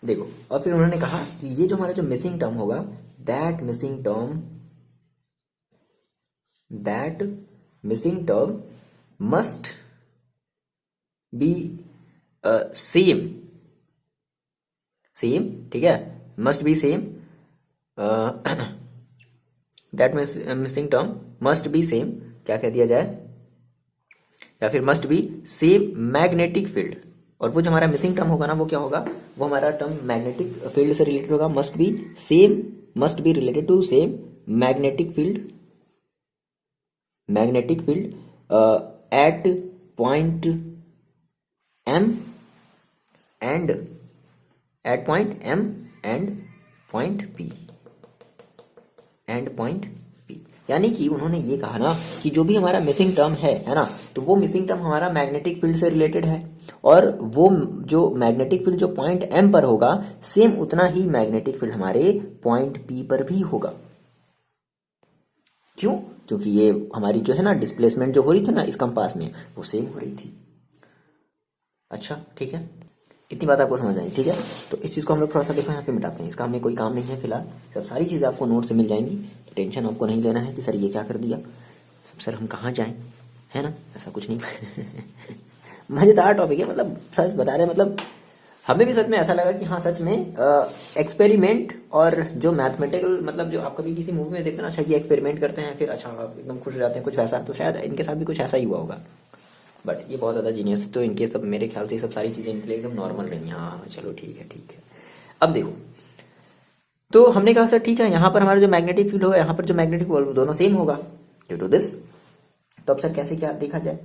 देखो। और फिर उन्होंने कहा कि ये जो हमारा जो मिसिंग टर्म होगा, that missing term must be same, ठीक है, must be same, that missing term must be same, क्या कह दिया जाए, या फिर must be same magnetic field. और वो जो हमारा मिसिंग टर्म होगा ना, वो क्या होगा, वो हमारा टर्म मैग्नेटिक फील्ड से रिलेटेड होगा, must be related to same magnetic field at point M and point P। यानी कि उन्होंने ये कहा ना कि जो भी हमारा मिसिंग टर्म है ना, तो वो मिसिंग टर्म हमारा मैग्नेटिक फील्ड से रिलेटेड है, और वो जो मैग्नेटिक फील्ड जो पॉइंट एम पर होगा सेम उतना ही मैग्नेटिक फील्ड हमारे पॉइंट पी पर भी होगा। क्यों? क्योंकि ये हमारी जो है ना डिस्प्लेसमेंट जो हो रही थी ना इस कंपास में वो सेम हो रही थी। अच्छा ठीक है, इतनी बात आपको समझ आई, ठीक है। तो इस चीज़ को हम लोग थोड़ा सा देखो यहाँ पे मिटाते हैं, इसका हमें कोई काम नहीं है फिलहाल, सब सारी चीज़ें आपको नोट से मिल जाएंगी, तो टेंशन आपको नहीं लेना है कि सर ये क्या कर दिया, सर हम कहाँ जाएं, है ना, ऐसा कुछ नहीं। मज़ेदार टॉपिक है, मतलब सच बता रहे हैं, मतलब हमें भी सच में ऐसा लगा कि हाँ सच में एक्सपेरिमेंट और जो मैथमेटिकल, मतलब जो आप कभी किसी मूवी में देखते हैं ना, अच्छा ये एक्सपेरिमेंट करते हैं फिर अच्छा आप एकदम खुश हो जाते हैं, कुछ वैसा, तो शायद इनके साथ भी कुछ ऐसा ही हुआ होगा। बट ये बहुत ज़्यादा जीनियस, तो इनके सब मेरे ख्याल से सब सारी चीज़ें इनके लिए एकदम नॉर्मल रही। हाँ चलो ठीक है ठीक है। अब देखो, तो हमने कहा सर ठीक है, यहाँ पर हमारा जो मैग्नेटिक फील्ड होगा, यहाँ पर जो मैग्नेटिक फील्ड दोनों सेम होगा ड्यू टू दिस। तो अब सर कैसे क्या देखा जाए,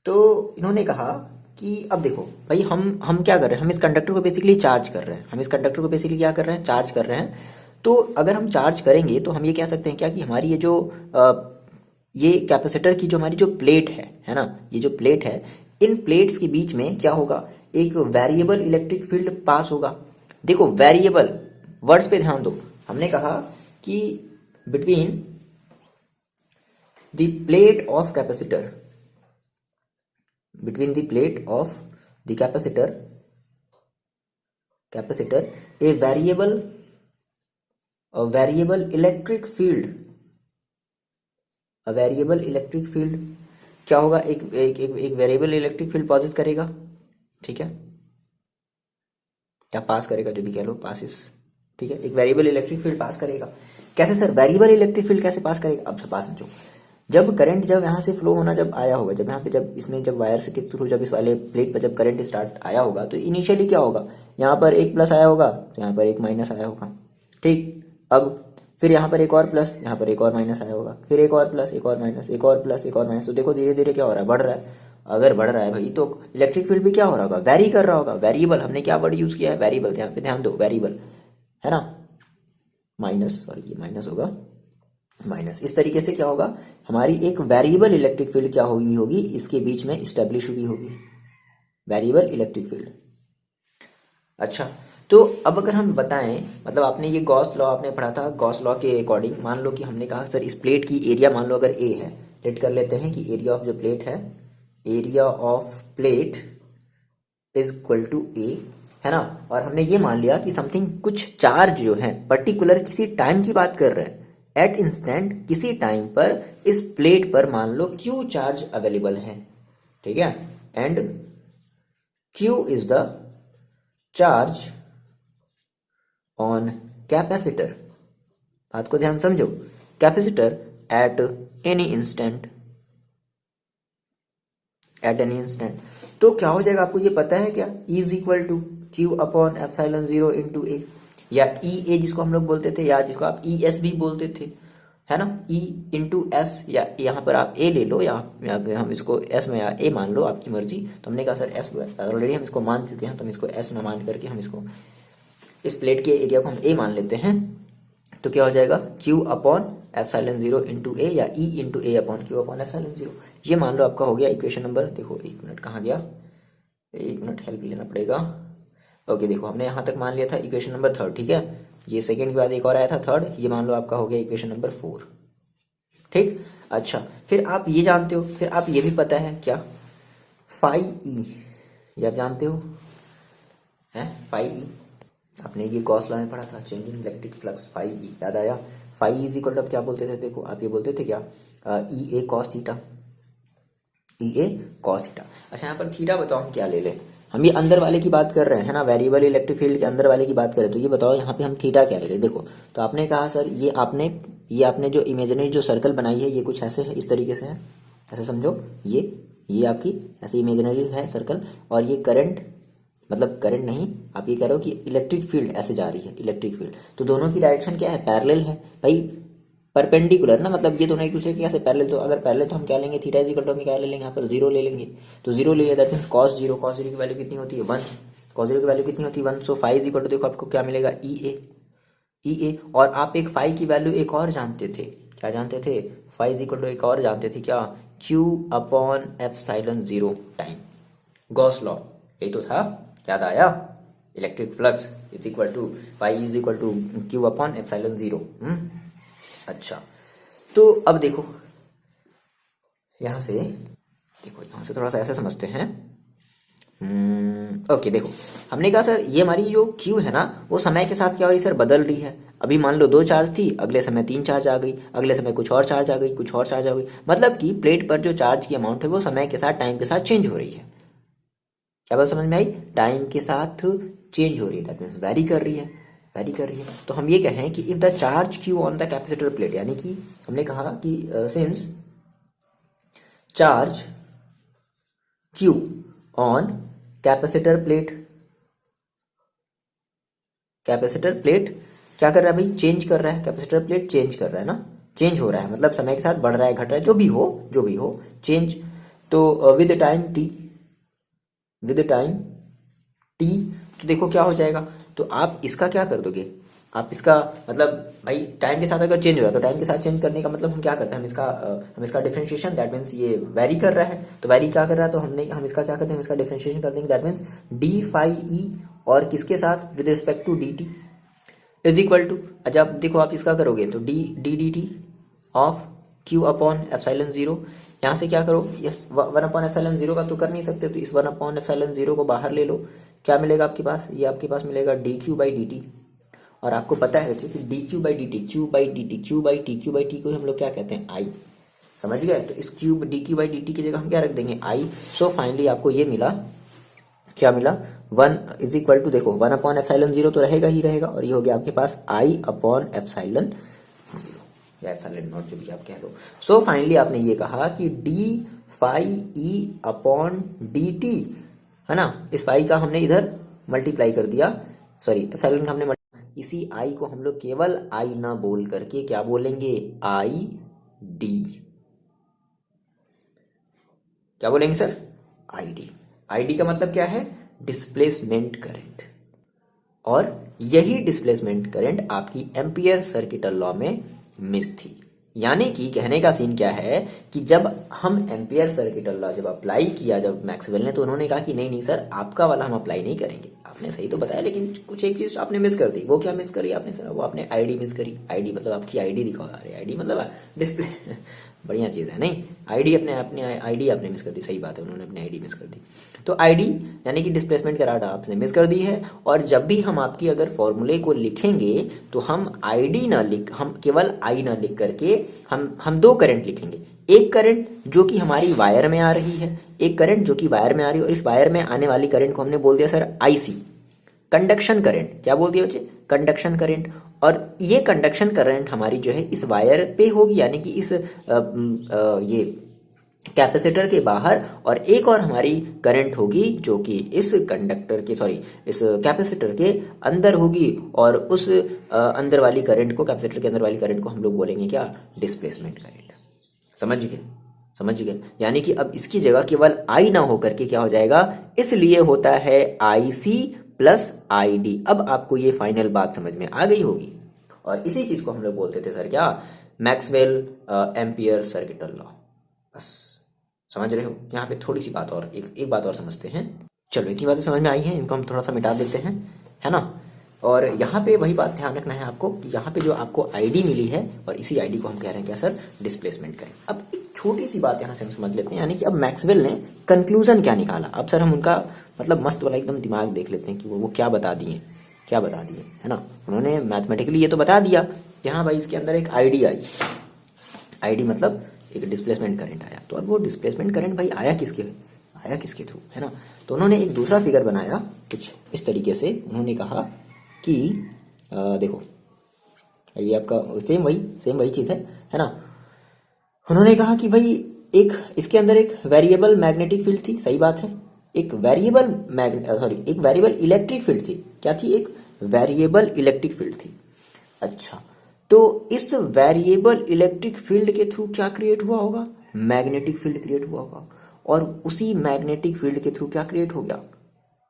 तो इन्होंने कहा कि अब देखो भाई हम क्या कर रहे हैं, हम इस कंडक्टर को बेसिकली चार्ज कर रहे हैं, हम इस कंडक्टर को बेसिकली क्या कर रहे हैं, चार्ज कर रहे हैं। तो अगर हम चार्ज करेंगे तो हम ये कह सकते हैं क्या कि हमारी ये जो ये कैपेसिटर की जो हमारी जो प्लेट है ना, ये जो प्लेट है, इन प्लेट्स के बीच में क्या होगा, एक वेरिएबल इलेक्ट्रिक फील्ड पास होगा। देखो वेरिएबल वर्ड्स पे ध्यान दो, हमने कहा कि between the plate of capacitor, between the plate of the capacitor a variable electric field, a variable electric field क्या होगा, एक एक एक, एक वेरिएबल इलेक्ट्रिक फील्ड पॉजिट करेगा, ठीक है, क्या पास करेगा, जो भी कह लो, पासिस, ठीक है, एक वेरिएबल इलेक्ट्रिक फील्ड पास करेगा। कैसे सर, वेरिएबल इलेक्ट्रिक फील्ड कैसे पास करेगा, अब पास समझो। जब करंट जब यहाँ से फ्लो होना जब आया होगा, जब यहाँ पे जब इसमें जब वायर से के थ्रू जब इस वाले प्लेट पर जब करंट स्टार्ट आया होगा, तो इनिशियली क्या होगा, यहाँ पर एक प्लस आया होगा, तो यहाँ पर एक माइनस आया होगा, ठीक। अब फिर यहाँ पर एक और प्लस, यहाँ पर एक और माइनस आया होगा, फिर एक और प्लस, एक और माइनस, एक और प्लस, एक और माइनस। तो देखो धीरे धीरे क्या हो रहा है, बढ़ रहा है। अगर बढ़ रहा है भाई तो इलेक्ट्रिक फील्ड भी क्या हो रहा होगा, वेरी कर रहा होगा। वेरिएबल, हमने क्या वर्ड यूज किया है, वेरिएबल, यहाँ पे ध्यान दो, वेरिएबल है ना, माइनस, सॉरी ये माइनस होगा, माइनस। इस तरीके से क्या होगा, हमारी एक वेरिएबल इलेक्ट्रिक फील्ड क्या होगी, इसके बीच में स्टेब्लिश हुई होगी, वेरिएबल इलेक्ट्रिक फील्ड। अच्छा, तो अब अगर हम बताएं, मतलब आपने ये गॉस लॉ आपने पढ़ा था, गॉस लॉ के अकॉर्डिंग मान लो कि हमने कहा सर इस प्लेट की एरिया मान लो अगर ए है, लेट कर लेते हैं कि एरिया ऑफ जो प्लेट है, area of plate is equal to A, है ना। और हमने ये मान लिया कि समथिंग कुछ चार्ज जो है पर्टिकुलर किसी टाइम की बात कर रहे हैं, एट इंस्टेंट किसी टाइम पर इस प्लेट पर मान लो क्यू चार्ज अवेलेबल है, ठीक है, and Q is the charge on capacitor. बात को ध्यान समझो, capacitor at any instant, at any instant. तो क्या हो जाएगा, आपको ये पता है क्या, E is equal to Q upon epsilon 0 into A, या ई ए जिसको हम लोग बोलते थे, या जिसको आप ई एस भी बोलते थे, है ना, ई इंटू एस, या यहाँ पर आप ए ले लो, या हम इसको एस में या ए मान लो, आपकी मर्जी। तो हमने कहा सर एस ऑलरेडी हम इसको मान चुके हैं, तो हम इसको एस ना मान करके हम इसको इस प्लेट के एरिया को हम ए मान लेते हैं। तो क्या हो जाएगा, Q upon epsilon 0 into A, या ई इंटू ए अपॉन क्यू अपॉन एप्सिलॉन 0। ये मान लो आपका हो गया इक्वेशन नंबर, देखो एक मिनट कहाँ गया, एक मिनट हेल्प लेना पड़ेगा। ओके देखो हमने यहाँ तक मान लिया था इक्वेशन नंबर 3, ठीक है, ये सेकंड के बाद एक और आया था 3, ये मान लो आपका हो गया इक्वेशन नंबर 4, ठीक। अच्छा, फिर आप ये जानते हो, फिर आप ये भी पता है क्या, फाई ई, ये आप जानते हो, है फाई ई, आपने ये गॉस लॉ में पढ़ा था, changing electric flux, phi E, याद आया। फाई इज इक्वल टू, क्या बोलते थे, देखो आप ये बोलते थे क्या, ई ए कॉस थीटा, ई ए कॉस थीटा। अच्छा यहाँ पर थीटा बताओ हम क्या ले लें, हम ये अंदर वाले की बात कर रहे हैं, है ना, वेरिएबल इलेक्ट्रिक फील्ड के अंदर वाले की बात करें, तो ये बताओ यहाँ पे हम थीटा क्या ले लें। देखो तो आपने कहा सर ये आपने जो इमेजिनरी जो सर्कल बनाई है, ये कुछ ऐसे है, इस तरीके से है, ऐसे समझो, ये आपकी ऐसे इमेजिनरी है सर्कल, और ये करंट, मतलब करंट नहीं, आप ये कह रहे हो कि इलेक्ट्रिक फील्ड ऐसे जा रही है, इलेक्ट्रिक फील्ड, तो दोनों की डायरेक्शन क्या है, पैरेलल है भाई, परपेंडिकुलर ना, मतलब ये दोनों एक दूसरे के कैसे पैरेलल, तो अगर पैरेलल तो हम क्या लेंगे, थीटा इज इक्वल टू हम क्या ले लेंगे, यहाँ पर 0 ले लेंगे, तो 0 ले लिया, दैट मीन्स कॉस 0, कॉस 0 की वैल्यू कितनी होती है 1, कॉस 0 की वैल्यू कितनी होती है 1, so phi is equal to, देखो आपको क्या मिलेगा, ई ए, और आप एक फाई की वैल्यू एक और जानते थे, क्या जानते थे, फाई इज इक्वल टू एक और जानते थे क्या, Q upon epsilon 0 time, Gauss law, यही तो था, याद आया? Electric flux is equal to phi is equal to Q upon epsilon zero. अच्छा, तो अब देखो यहां से, देखो यहां से थोड़ा सा ऐसे समझते हैं। ओके, देखो हमने कहा सर ये हमारी जो क्यू है ना वो समय के साथ क्या हो रही है सर, बदल रही है। अभी मान लो 2 चार्ज थी, अगले समय 3 चार्ज आ गई, अगले समय कुछ और चार्ज आ गई, कुछ और चार्ज आ गई। मतलब कि प्लेट पर जो चार्ज की अमाउंट है वो समय के साथ, टाइम के साथ चेंज हो रही है। क्या बात समझ में आई? टाइम के साथ चेंज हो रही है, दैट मीन्स वेरी कर रही है, वेरी कर रही है। तो हम ये कहें कि if the charge Q on the capacitor plate, यानी कि हमने कहा कि since charge Q on capacitor plate, capacitor plate क्या कर रहा है भाई, चेंज कर रहा है। कैपेसिटर प्लेट चेंज कर रहा है ना, चेंज हो रहा है, मतलब समय के साथ बढ़ रहा है, घट रहा है, जो भी हो, जो भी हो, चेंज। तो with time T, with time T, तो देखो क्या हो जाएगा। तो आप इसका क्या कर दोगे, आप इसका मतलब भाई टाइम के साथ अगर चेंज हो रहा है तो टाइम के साथ चेंज करने का मतलब हम क्या करते हैं, हम इसका डिफरेंशिएशन, दैट मीन्स ये वेरी कर रहा है, तो वेरी क्या कर रहा है, तो हम इसका क्या करते हैं, हम इसका डिफरेंशिएशन कर देंगे, that means D phi E, और किसके साथ, with respect to D T is equal to, अच्छा आप देखो आप इसका करोगे तो D D D T of Q upon epsilon zero. यहाँ से क्या करो, यस 1 अपॉन एप्सिलॉन जीरो का तो कर नहीं सकते, तो इस 1 अपॉन एप्सिलॉन जीरो को बाहर ले लो। क्या मिलेगा आपके पास, ये आपके पास मिलेगा D Q by D T. और आपको पता है बच्चे कि D Q by D T, Q by D T, Q by T, Q by T को हम लोग क्या कहते हैं, आई। समझ गए? तो इस cube D Q by D T की जगह हम क्या रख देंगे, आई। सो फाइनली आपको ये मिला, क्या मिला, 1 इज इक्वल टू, देखो 1 अपॉन एप्सिलॉन जीरो तो रहेगा ही रहेगा, और ये हो गया आपके पास आई अपॉन एप्सिलॉन जीरो, या एप्सिलॉन नॉट, जो भी आप कह लो। सो फाइनली आपने ये कहा कि D phi E upon D T, है ना, इस फाई का हमने इधर मल्टीप्लाई कर दिया, सॉरी एप्सिलॉन का हमने, इसी आई को हम लोग केवल आई ना बोल करके क्या बोलेंगे, आई डी। क्या बोलेंगे sir, I D. I D का मतलब क्या है, डिस्प्लेसमेंट करंट। और यही डिस्प्लेसमेंट करंट आपकी एम्पियर सर्किटल लॉ में मिस थी। यानी कि कहने का सीन क्या है कि जब हम एम्पियर सर्किटल लॉ जब अप्लाई किया जब मैक्सवेल ने, तो उन्होंने कहा कि नहीं नहीं सर आपका वाला हम अप्लाई नहीं करेंगे। आपने सही तो बताया, लेकिन कुछ एक चीज आपने मिस कर दी। वो क्या मिस करी आपने सर, वो आपने आईडी मिस करी। आईडी मतलब आपकी आईडी दिखाओ, अरे आईडी मतलब डिस्प्ले बढ़िया चीज है, नहीं आईडी, अपने अपने आईडी आपने मिस कर दी। सही बात है, उन्होंने अपनी आईडी मिस कर दी। तो आईडी यानी कि डिस्प्लेसमेंट करंट आपने मिस कर दी है। और जब भी हम आपकी अगर फॉर्मूले को लिखेंगे तो हम आईडी ना लिख, हम केवल आई ना लिख करके हम 2 करंट लिखेंगे। एक करंट जो कि हमारी वायर में आ रही है, एक करंट जो कि वायर में आ रही है, और इस वायर में आने वाली करंट को हमने बोल दिया सर आईसी, कंडक्शन करंट। क्या बोल दिया बच्चे, कंडक्शन करंट। और ये कंडक्शन करंट हमारी जो है इस वायर पे होगी, यानी कि इस ये कैपेसिटर के बाहर, और एक और हमारी करंट होगी जो कि इस कंडक्टर के, सॉरी इस कैपेसिटर के अंदर होगी, और उस अंदर वाली करंट को, कैपेसिटर के अंदर वाली करंट को हम लोग बोलेंगे क्या, डिस्प्लेसमेंट करंट। समझ गए, समझ गए? यानी कि अब इसकी जगह केवल आई ना होकर के क्या हो जाएगा, इसलिए होता है आई सी प्लस आई डी। अब आपको ये फाइनल बात समझ में आ गई होगी। और इसी चीज को हम लोग बोलते थे सर क्या, मैक्सवेल एम्पियर सर्किटल लॉ। बस समझ रहे हो? यहाँ पे थोड़ी सी बात और, एक बात और समझते हैं। चलो इतनी बातें समझ में आई हैं, इनको हम थोड़ा सा मिटा देते हैं, है ना। और यहाँ पे वही बात ध्यान रखना है आपको कि यहाँ पे जो आपको आईडी मिली है, और इसी आईडी को हम कह रहे हैं क्या सर, डिस्प्लेसमेंट करें। अब एक छोटी सी बात यहाँ से हम समझ लेते हैं, यानी कि अब मैक्सवेल ने कंक्लूजन क्या निकाला। अब सर हम उनका मतलब मस्त वाला एकदम दिमाग देख लेते हैं कि वो क्या बता दिए, क्या बता दिए, है ना। उन्होंने मैथमेटिकली ये तो बता दिया कि हाँ भाई इसके अंदर एक आईडी आई, आईडी मतलब एक डिस्प्लेसमेंट करंट आया। तो अब वो डिस्प्लेसमेंट करंट भाई आया किसके थ्रू, है ना। तो उन्होंने एक दूसरा फिगर बनाया कुछ इस तरीके से। उन्होंने कहा कि देखो ये आपका सेम वही चीज है ना। उन्होंने कहा कि भाई एक इसके अंदर एक वेरिएबल मैग्नेटिक फील्ड थी, सही बात है। एक वेरिएबल इलेक्ट्रिक फील्ड थी। क्या थी, एक वेरिएबल इलेक्ट्रिक फील्ड थी। अच्छा, तो इस वेरिएबल इलेक्ट्रिक फील्ड के थ्रू क्या क्रिएट हुआ होगा, मैग्नेटिक फील्ड क्रिएट हुआ होगा। और उसी मैग्नेटिक फील्ड के थ्रू क्या क्रिएट हो गया,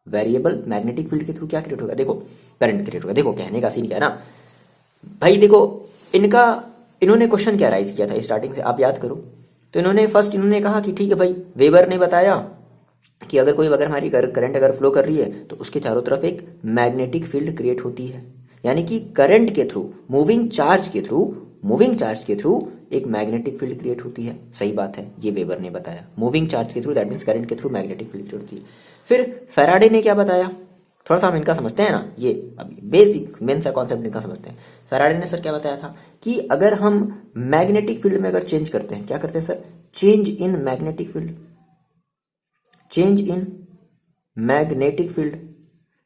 वेरिएबल मैग्नेटिक फील्ड के थ्रू क्या क्रिएट होगा, देखो करंट क्रिएट होगा। देखो कहने का सीन क्या है ना भाई, देखो इन्होंने क्वेश्चन क्या राइज किया था स्टार्टिंग से, आप याद करो। तो इन्होंने कहा कि ठीक है भाई, वेबर ने बताया कि अगर हमारी करंट अगर फ्लो कर रही है तो उसके चारों तरफ एक मैग्नेटिक फील्ड क्रिएट होती है। यानी कि करंट के थ्रू, मूविंग चार्ज के थ्रू एक मैग्नेटिक फील्ड क्रिएट होती है। सही बात है, ये वेबर ने बताया। मूविंग चार्ज के थ्रू, दैट मीन्स करंट के थ्रू मैग्नेटिक फील्ड क्रिएट होती है। फिर फैराडे ने क्या बताया, थोड़ा सा हम इनका समझते हैं ना, ये अभी बेसिक मेन सा कॉन्सेप्ट इनका समझते हैं। फैराडे ने सर क्या बताया था कि अगर हम मैग्नेटिक फील्ड में अगर चेंज करते हैं, क्या करते हैं sir, change in magnetic field, change in magnetic field.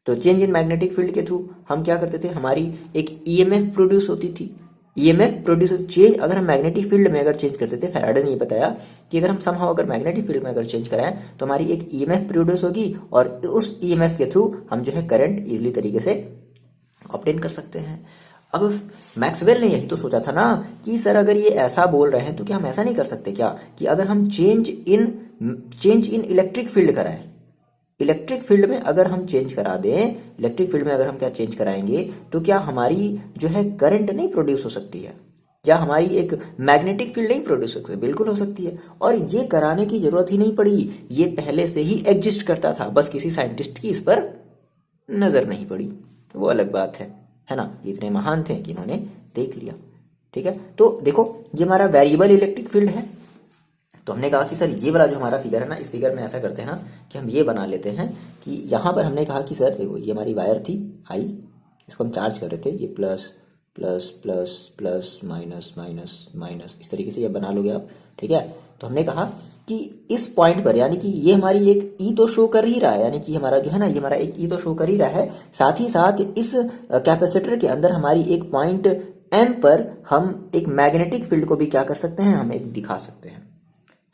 तो चेंज इन मैग्नेटिक फील्ड के थ्रू हम क्या करते थे, हमारी एक ईएमएफ प्रोड्यूस होती थी। ईएमएफ प्रोड्यूस चेंज अगर हम मैग्नेटिक फील्ड में अगर चेंज करते थे, फैराडे ने ये बताया कि अगर हम समहाउ अगर मैग्नेटिक फील्ड में अगर चेंज कराएं तो हमारी एक ईएमएफ प्रोड्यूस होगी और उस ईएमएफ के थ्रू हम जो है करंट इजीली तरीके से ऑब्टेन कर सकते हैं। अब मैक्सवेल ने यही तो सोचा था ना कि सर अगर ये ऐसा बोल रहे हैं तो क्या हम ऐसा नहीं कर सकते क्या कि अगर हम चेंज इन इलेक्ट्रिक फील्ड कराएं, इलेक्ट्रिक फील्ड में अगर हम चेंज करा दें, इलेक्ट्रिक फील्ड में अगर हम क्या चेंज कराएंगे तो क्या हमारी जो है करंट नहीं प्रोड्यूस हो सकती है, या हमारी एक मैग्नेटिक फील्ड नहीं प्रोड्यूस हो सकती? बिल्कुल हो सकती है। और ये कराने की जरूरत ही नहीं पड़ी, ये पहले से ही एग्जिस्ट करता था, बस किसी साइंटिस्ट की इस पर नजर नहीं पड़ी, वो अलग बात है ना। ये इतने महान थे कि इन्होंने देख लिया। ठीक है, तो देखो ये हमारा वेरिएबल इलेक्ट्रिक फील्ड है। तो हमने कहा कि सर ये वाला जो हमारा फिगर है ना, इस फिगर में ऐसा करते हैं ना कि हम ये बना लेते हैं कि यहाँ पर हमने कहा कि सर देखो ये हमारी वायर थी आई, इसको हम चार्ज कर रहे थे, ये plus plus plus plus minus minus minus, इस तरीके से ये बना लोगे आप। ठीक है, तो हमने कहा कि इस पॉइंट पर, यानी कि ये हमारी एक ई तो शो कर ही रहा है, यानी कि हमारा जो है ना, ये हमारा एक ई तो शो कर ही रहा है, साथ ही साथ इस कैपेसिटर के अंदर हमारी एक पॉइंट एम पर हम एक मैग्नेटिक फील्ड को भी क्या कर सकते हैं, हम एक दिखा सकते हैं।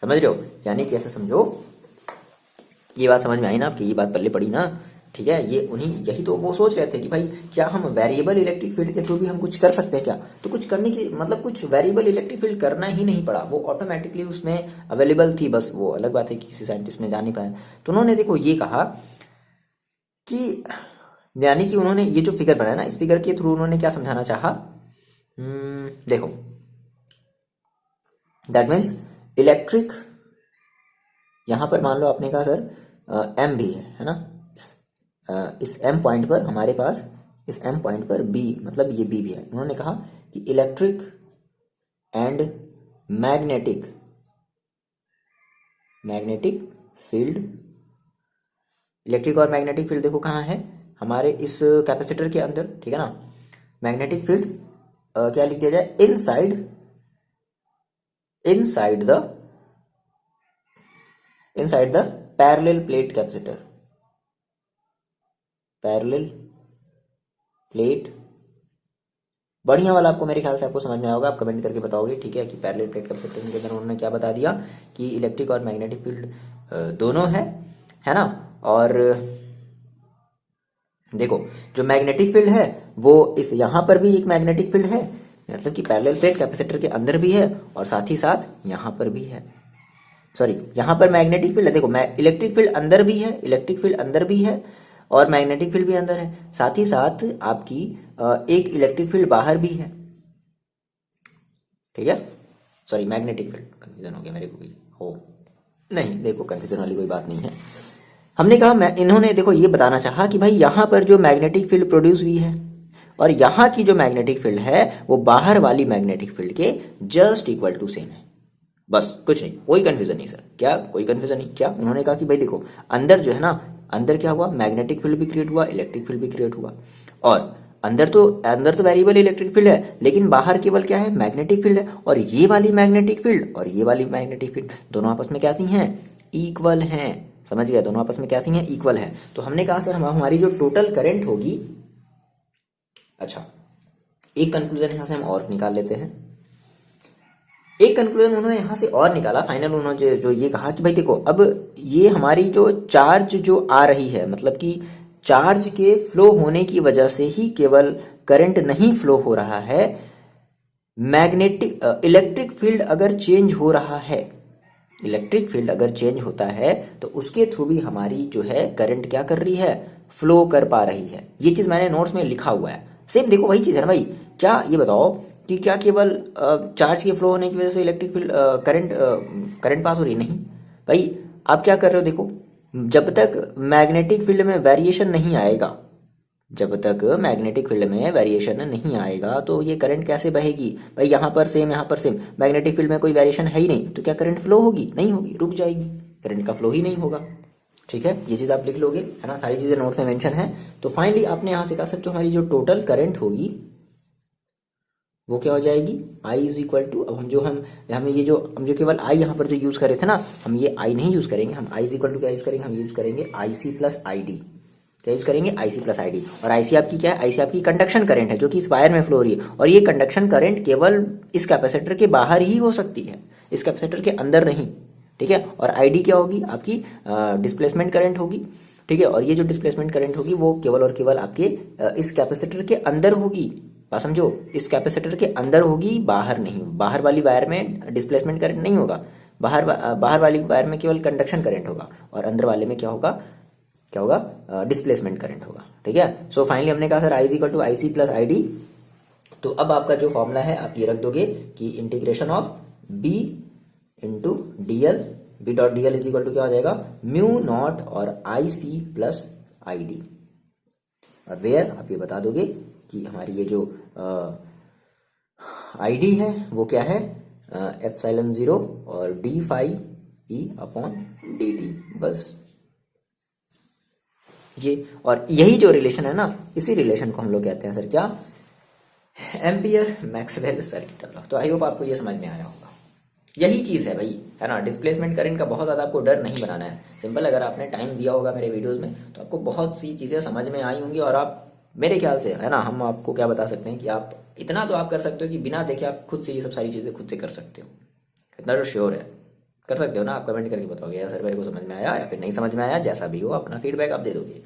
समझ रहे हो? यानी कि ऐसे समझो, ये बात समझ में आई ना आपकी, ये बात पल्ले पड़ी ना। ठीक है, ये यही तो वो सोच रहे थे कि भाई क्या हम वेरिएबल इलेक्ट्रिक फील्ड के थ्रू भी हम कुछ कर सकते हैं क्या? तो कुछ करने की मतलब कुछ वेरिएबल इलेक्ट्रिक फील्ड करना ही नहीं पड़ा, वो ऑटोमेटिकली उसमें अवेलेबल थी, बस वो अलग बात है कि किसी साइंटिस्ट ने जान नहीं पाया। तो उन्होंने देखो ये कहा कि, यानी कि उन्होंने ये जो फिगर बनाया ना, इस फिगर के थ्रू उन्होंने क्या समझाना चाहा, देखो दैट मीन्स इलेक्ट्रिक, यहां पर मान लो आपने कहा सर एम भी है ना, इस एम पॉइंट पर हमारे पास, इस एम पॉइंट पर बी, मतलब ये बी भी है। उन्होंने कहा कि electric and magnetic field, electric और मैग्नेटिक फील्ड देखो कहाँ है, हमारे इस कैपेसिटर के अंदर। ठीक है ना, मैग्नेटिक फील्ड क्या लिख दिया जाए, inside the parallel plate capacitor, parallel plate. बढ़िया वाला आपको मेरे ख्याल से आपको समझ में आएगा, आप कमेंट करके बताओगे। ठीक है, कि पैरेलल प्लेट कैपेसिटर के अंदर उन्होंने क्या बता दिया कि इलेक्ट्रिक और मैग्नेटिक फील्ड दोनों है ना। और देखो जो मैग्नेटिक फील्ड है वो इस यहां पर भी एक मैग्नेटिक फील्ड है, मतलब कि पैरेलल प्लेट कैपेसिटर के अंदर भी है और साथ ही साथ यहां पर भी है, सॉरी यहां पर मैग्नेटिक फील्ड है। देखो इलेक्ट्रिक फील्ड अंदर भी है, इलेक्ट्रिक फील्ड अंदर भी है और मैग्नेटिक फील्ड भी अंदर है, साथ ही साथ आपकी एक इलेक्ट्रिक फील्ड बाहर भी है। ठीक है, सॉरी मैग्नेटिक फील्ड, कंफ्यूजन हो गया मेरे को भी, हो नहीं, देखो कंफ्यूजन वाली कोई बात नहीं है। हमने कहा, इन्होंने देखो ये बताना चाहा कि भाई यहां पर जो मैग्नेटिक फील्ड प्रोड्यूस हुई है और यहां की जो मैग्नेटिक फील्ड है वो बाहर वाली मैग्नेटिक फील्ड के जस्ट इक्वल टू सेम है, बस कुछ नहीं, कोई कंफ्यूजन नहीं सर। क्या कोई कंफ्यूजन नहीं? क्या उन्होंने कहा कि भाई देखो अंदर जो है ना, अंदर क्या हुआ, मैग्नेटिक फील्ड भी क्रिएट हुआ, इलेक्ट्रिक फील्ड भी क्रिएट हुआ, और अंदर तो वेरिएबल इलेक्ट्रिक फील्ड है, लेकिन बाहर केवल क्या है, मैग्नेटिक फील्ड है। और ये वाली मैग्नेटिक फील्ड और ये वाली मैग्नेटिक फील्ड दोनों आपस में कैसी हैं, इक्वल हैं। समझ गया, दोनों आपस में कैसी हैं, इक्वल है। तो हमने कहा सर हमारी जो टोटल करंट होगी, अच्छा एक कंक्लूजन यहां से हम और निकाल लेते हैं। एक कंक्लूजन उन्होंने यहां से और निकाला, फाइनल उन्होंने जो ये कहा कि भाई देखो अब ये हमारी जो चार्ज जो आ रही है, मतलब कि चार्ज के फ्लो होने की वजह से ही केवल करंट नहीं फ्लो हो रहा है, मैग्नेटिक इलेक्ट्रिक फील्ड अगर चेंज हो रहा है, इलेक्ट्रिक फील्ड अगर चेंज होता है तो उसके थ्रू भी हमारी जो है करंट क्या कर रही है, फ्लो कर पा रही है। ये चीज मैंने नोट्स में लिखा हुआ है, सेम देखो वही चीज है ना भाई। क्या ये बताओ कि क्या केवल चार्ज के फ्लो होने की वजह से इलेक्ट्रिक फील्ड करंट पास हो रही है? नहीं भाई, आप क्या कर रहे हो, देखो जब तक मैग्नेटिक फील्ड में वेरिएशन नहीं आएगा, जब तक मैग्नेटिक फील्ड में वेरिएशन नहीं आएगा तो ये करंट कैसे बहेगी भाई? यहाँ पर सेम, यहाँ पर सेम, मैग्नेटिक फील्ड में कोई वेरिएशन है ही नहीं, तो क्या करंट फ्लो होगी? नहीं होगी, रुक जाएगी, करंट का फ्लो ही नहीं होगा। ठीक है, ये चीज़ आप लिख लोगे, है ना, सारी चीज़ें नोट्स में मेंशन है। तो फाइनली आपने यहाँ से कहा सर जो हमारी जो टोटल करंट होगी वो क्या हो जाएगी? I इज इक्वल टू, अब हम ये जो हम जो केवल I यहाँ पर जो यूज़ कर रहे थे ना, हम ये I नहीं यूज़ करेंगे, हम I इज इक्वल टू क्या यूज़ करेंगे? हम यूज़ करेंगे IC प्लस ID। क्या यूज़ करेंगे? IC plus ID। और IC आपकी क्या है? IC आपकी कंडक्शन करंट है जो कि इस वायर में फ्लो हो रही है, और ये कंडक्शन करंट केवल इस कैपेसिटर के बाहर ही हो सकती है, इस कैपेसिटर के अंदर नहीं। ठीक है, और ID क्या होगी? आपकी डिस्प्लेसमेंट करंट होगी। ठीक है, और ये जो डिस्प्लेसमेंट करंट होगी वो केवल और केवल आपके इस कैपेसिटर के अंदर होगी। बात समझो, इस कैपेसिटर के अंदर होगी, बाहर नहीं। बाहर वाली वायर में डिस्प्लेसमेंट करंट नहीं होगा, बाहर वाली वायर में केवल कंडक्शन करंट होगा, और अंदर वाले में क्या होगा? क्या होगा? डिस्प्लेसमेंट करंट होगा। ठीक है, सो फाइनली हमने कहा sir I is equal to IC plus ID। तो अब आपका जो फॉर्मूला है आप ये रख दोगे कि integration of B into DL, B dot DL is equal to क्या हो जाएगा? म्यू नॉट और IC प्लस ID। और वेयर आप ये बता दोगे कि हमारी ये जो ID है वो क्या है? एप्सिलॉन 0 और d phi E upon dt, बस ये। और यही जो रिलेशन है ना, इसी रिलेशन को हम लोग कहते हैं सर क्या? Ampere Maxwell circuit law. तो आई होप आपको ये समझ में आया होगा। यही चीज़ है भाई, है ना, डिस्प्लेसमेंट करंट का बहुत ज़्यादा आपको डर नहीं बनाना है। सिंपल, अगर आपने टाइम दिया होगा मेरे वीडियोस में तो आपको बहुत सी चीज़ें समझ में आई होंगी, और आप मेरे ख्याल से, है ना, हम आपको क्या बता सकते हैं कि आप इतना तो आप कर सकते हो कि बिना देखे आप खुद से ये सब सारी चीज़ें खुद से कर सकते हो। इतना तो श्योर है, कर सकते हो ना। आप कमेंट करके बताओगे यार सर मेरे को समझ में आया या फिर नहीं समझ में आया, जैसा भी हो अपना फीडबैक आप दे दोगे।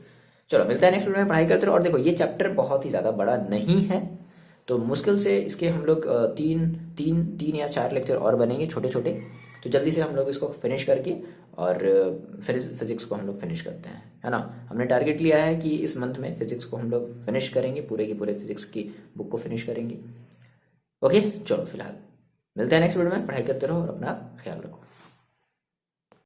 चलो मिलता है नेक्स्ट वीडियो में, पढ़ाई करते रहो। और देखो ये चैप्टर बहुत ही ज़्यादा बड़ा नहीं है, तो मुश्किल से इसके हम लोग तीन या 4 लेक्चर और बनेंगे छोटे छोटे। तो जल्दी से हम लोग इसको फिनिश करके और फिर फिजिक्स को हम लोग फिनिश करते हैं, है ना। हमने टारगेट लिया है कि इस मंथ में फिजिक्स को हम लोग फिनिश करेंगे, पूरे की पूरे फिजिक्स की बुक को फिनिश करेंगे। ओके, चलो फिलहाल मिलते हैं नेक्स्ट वीडियो में, पढ़ाई करते रहो और अपना ख्याल रखो।